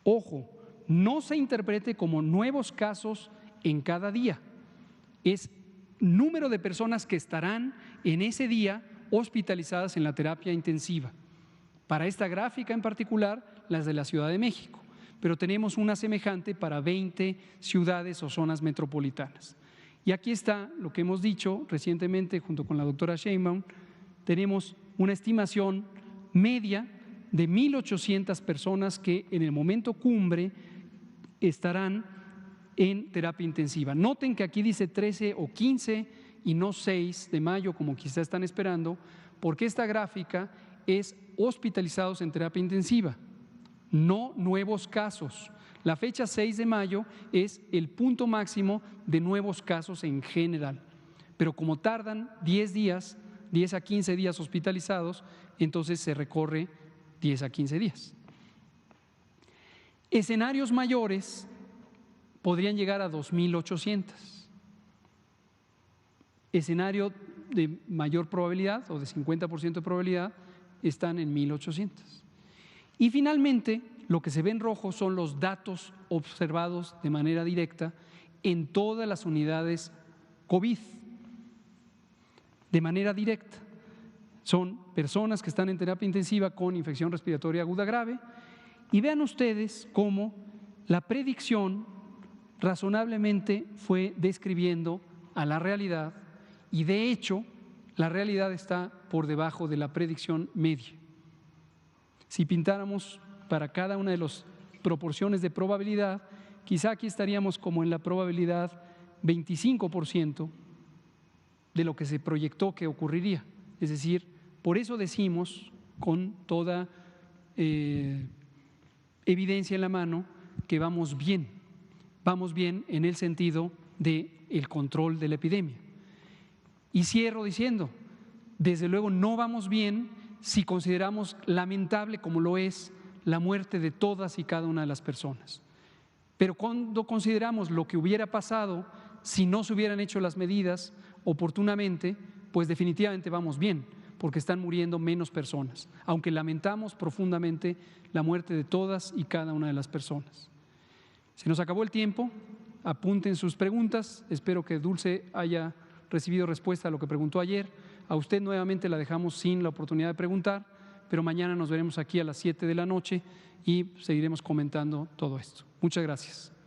Ojo, no se interprete como nuevos casos en cada día, es número de personas que estarán en ese día hospitalizadas en la terapia intensiva. Para esta gráfica en particular, las de la Ciudad de México, pero tenemos una semejante para 20 ciudades o zonas metropolitanas. Y aquí está lo que hemos dicho recientemente junto con la doctora Sheinbaum, tenemos una estimación media de 1.800 personas que en el momento cumbre estarán en terapia intensiva. Noten que aquí dice 13 o 15 y no 6 de mayo como quizá están esperando, porque esta gráfica es hospitalizados en terapia intensiva, no nuevos casos. La fecha 6 de mayo es el punto máximo de nuevos casos en general, pero como tardan 10 días, 10 a 15 días hospitalizados, entonces se recorre 10 a 15 días. Escenarios mayores podrían llegar a 2.800. Escenario de mayor probabilidad o de 50% de probabilidad están en 1.800. Y finalmente, lo que se ve en rojo son los datos observados de manera directa en todas las unidades COVID. De manera directa. Son personas que están en terapia intensiva con infección respiratoria aguda grave. Y vean ustedes cómo la predicción razonablemente fue describiendo a la realidad y de hecho la realidad está por debajo de la predicción media. Si pintáramos para cada una de las proporciones de probabilidad, quizá aquí estaríamos como en la probabilidad 25% de lo que se proyectó que ocurriría. Es decir, por eso decimos con toda evidencia en la mano que vamos bien en el sentido del control de la epidemia. Y cierro diciendo, Desde luego no vamos bien si consideramos lamentable, como lo es, la muerte de todas y cada una de las personas. Pero cuando consideramos lo que hubiera pasado si no se hubieran hecho las medidas oportunamente, pues definitivamente vamos bien, porque están muriendo menos personas, aunque lamentamos profundamente la muerte de todas y cada una de las personas. Se nos acabó el tiempo, apunten sus preguntas, espero que Dulce haya recibido respuesta a lo que preguntó ayer. A usted nuevamente la dejamos sin la oportunidad de preguntar, pero mañana nos veremos aquí a las 7 de la noche y seguiremos comentando todo esto. Muchas gracias.